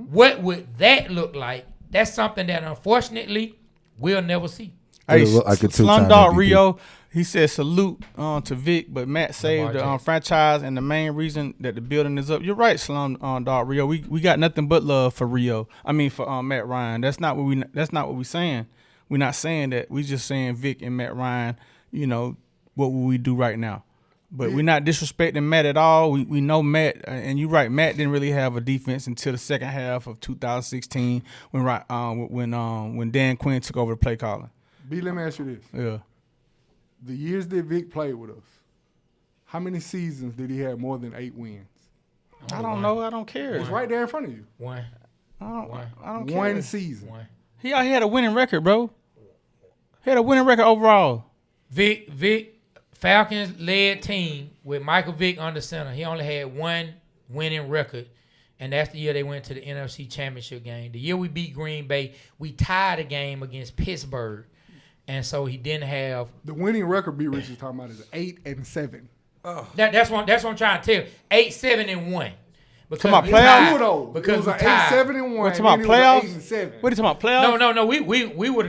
What would that look like? That's something that unfortunately we'll never see. Hey, Slumdog Rio, he said salute to Vic, but Matt saved the franchise and the main reason that the building is up. You're right, Slumdog Rio. We got nothing but love for Rio. I mean for Matt Ryan. That's not what we saying. We're not saying that. We just saying Vic and Matt Ryan. You know what would we do right now? But we're not disrespecting Matt at all. We know Matt, and you're right. Matt didn't really have a defense until the second half of 2016 when Dan Quinn took over the play calling. B, let me ask you this. Yeah. The years that Vic played with us, how many seasons did he have more than 8 wins? I don't know. I don't care. It's right there in front of you. One. I don't care. One season. He had a winning record, bro. He had a winning record overall. Vic, Falcons led team with Michael Vick under center. He only had one winning record, and that's the year they went to the NFC Championship game. The year we beat Green Bay, we tied a game against Pittsburgh, and so he didn't have the winning record. B. Rich is talking about is 8-7. Oh. That's what I'm trying to tell you. 8-7-1. Because about playoffs? Because it was 8-7-1. What talking about playoffs? 8-7. What are you talking about playoffs? No. We were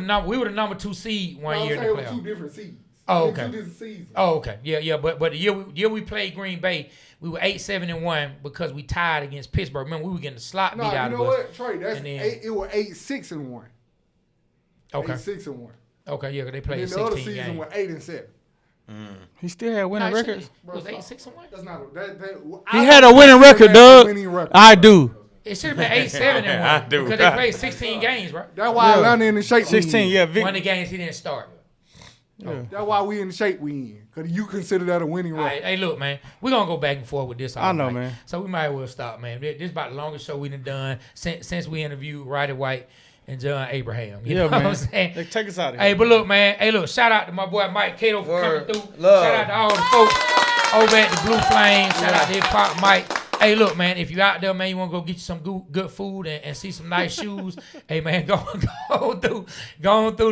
the number 2 seed one year in the playoffs. 2 different seeds. Oh, okay. 2 different seasons. Oh, okay. Yeah. But the year we played Green Bay, we were 8-7-1 because we tied against Pittsburgh. Remember, we were getting the slot beat out of us. You know what, Trey? It was 8-6-1. Okay. 8-6-1. Okay, yeah, because they played 16 games. The other season was 8-7. He still had winning records. It was 8-6-1. That's not. He had a winning record, Doug. I do. It should have been 8-7-1. I do. Because they played 16 games, right? That's why Atlanta in the shape. 16, yeah. One of the games he didn't start. Yeah. That's why we in the shape we in. Because you consider that a winning record. Right. Hey, look, man. We're going to go back and forth with this. I know, man. So we might as well stop, man. This is about the longest show we've done since we interviewed Roddy White and John Abraham. You know man. What I'm saying? Hey, take us out of here. Hey, but look, man. Hey, look. Shout out to my boy Mike Cato for coming through. Shout out to all the folks over at the Blue Flame. Shout out to Hip Hop Mike. Hey, look, man, if you out there, man, you want to go get you some good food and see some nice shoes, hey, man, go on through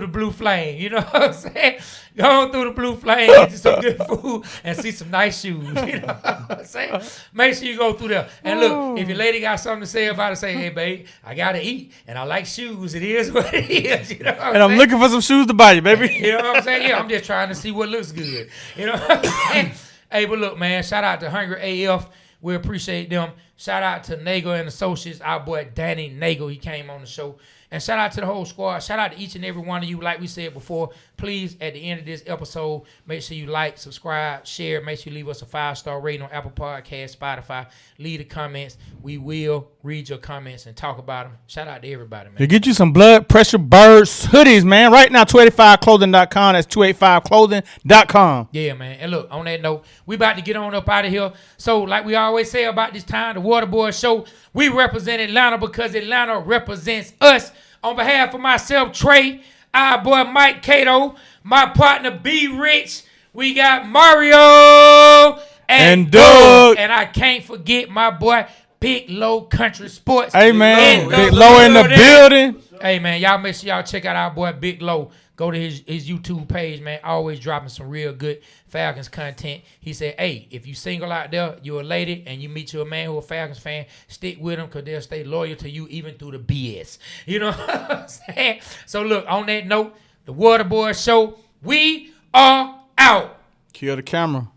the Blue Flame. You know what I'm saying? Go on through the Blue Flame, get you some good food, and see some nice shoes. You know what I'm saying? Make sure you go through there. And look, if your lady got something to say about it, say, hey, babe, I got to eat, and I like shoes. It is what it is. You know what I'm looking for some shoes to buy you, baby. You know what I'm saying? Yeah, I'm just trying to see what looks good. You know what I'm saying? Hey, but look, man, shout out to Hungry AF. We appreciate them. Shout out to Nagel and Associates, our boy Danny Nagel. He came on the show. And shout out to the whole squad. Shout out to each and every one of you. Like we said before, please, at the end of this episode, make sure you like, subscribe, share. Make sure you leave us a 5-star rating on Apple Podcasts, Spotify. Leave the comments. We will read your comments and talk about them. Shout out to everybody, man. You get you some blood pressure birds hoodies, man. Right now, 285clothing.com. That's 285clothing.com. Yeah, man. And look, on that note, we about to get on up out of here. So, like we always say about this time, the Waterboy Show, we represent Atlanta because Atlanta represents us. On behalf of myself, Trey, our boy Mike Cato, my partner B Rich, we got Mario and Doug. And I can't forget my boy Big Low Country Sports. Hey, man. Big Low in the building. Hey, man, y'all make sure y'all check out our boy Big Low. Go to his YouTube page, man. Always dropping some real good Falcons content. He said, hey, if you single out there, you're a lady, and you meet you a man who a Falcons fan, stick with them because they'll stay loyal to you even through the BS. You know what I'm saying? So, look, on that note, the Waterboy Show, we are out. Kill the camera.